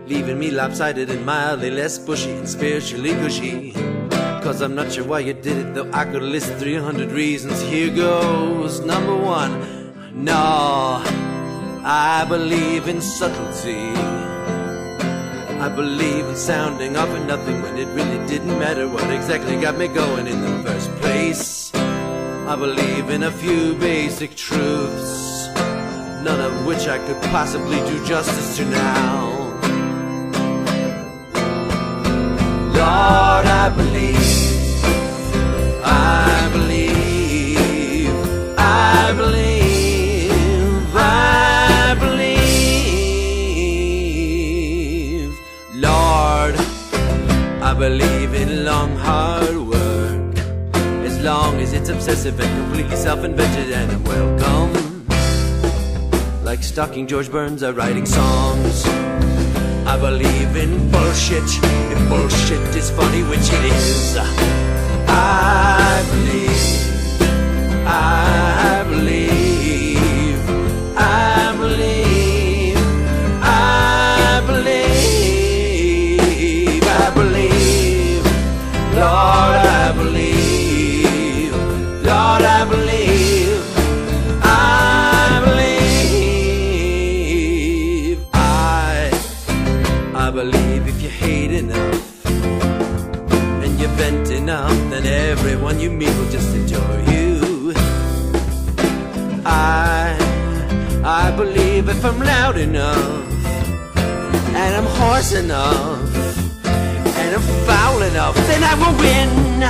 leaving me lopsided and mildly less bushy and spiritually gushy. Cause I'm not sure why you did it, though I could list 300 reasons. Here goes. Number 1, no, I believe in subtlety. I believe in sounding off at nothing when it really didn't matter what exactly got me going in the first place. I believe in a few basic truths, none of which I could possibly do justice to now. Lord, I believe, I believe, I believe, I believe. Lord, I believe in long, hard work, as long as it's obsessive and completely self-invented and I'm welcome. Like stalking George Burns or writing songs. I believe in bullshit, if bullshit is funny, which it is. I believe, I believe, I believe, I believe, I believe. Lord, I believe, Lord, I believe, I believe. I believe if you hate enough and you vent enough, then everyone you meet will just adore you. I believe if I'm loud enough and I'm hoarse enough and I'm foul enough, then I will win.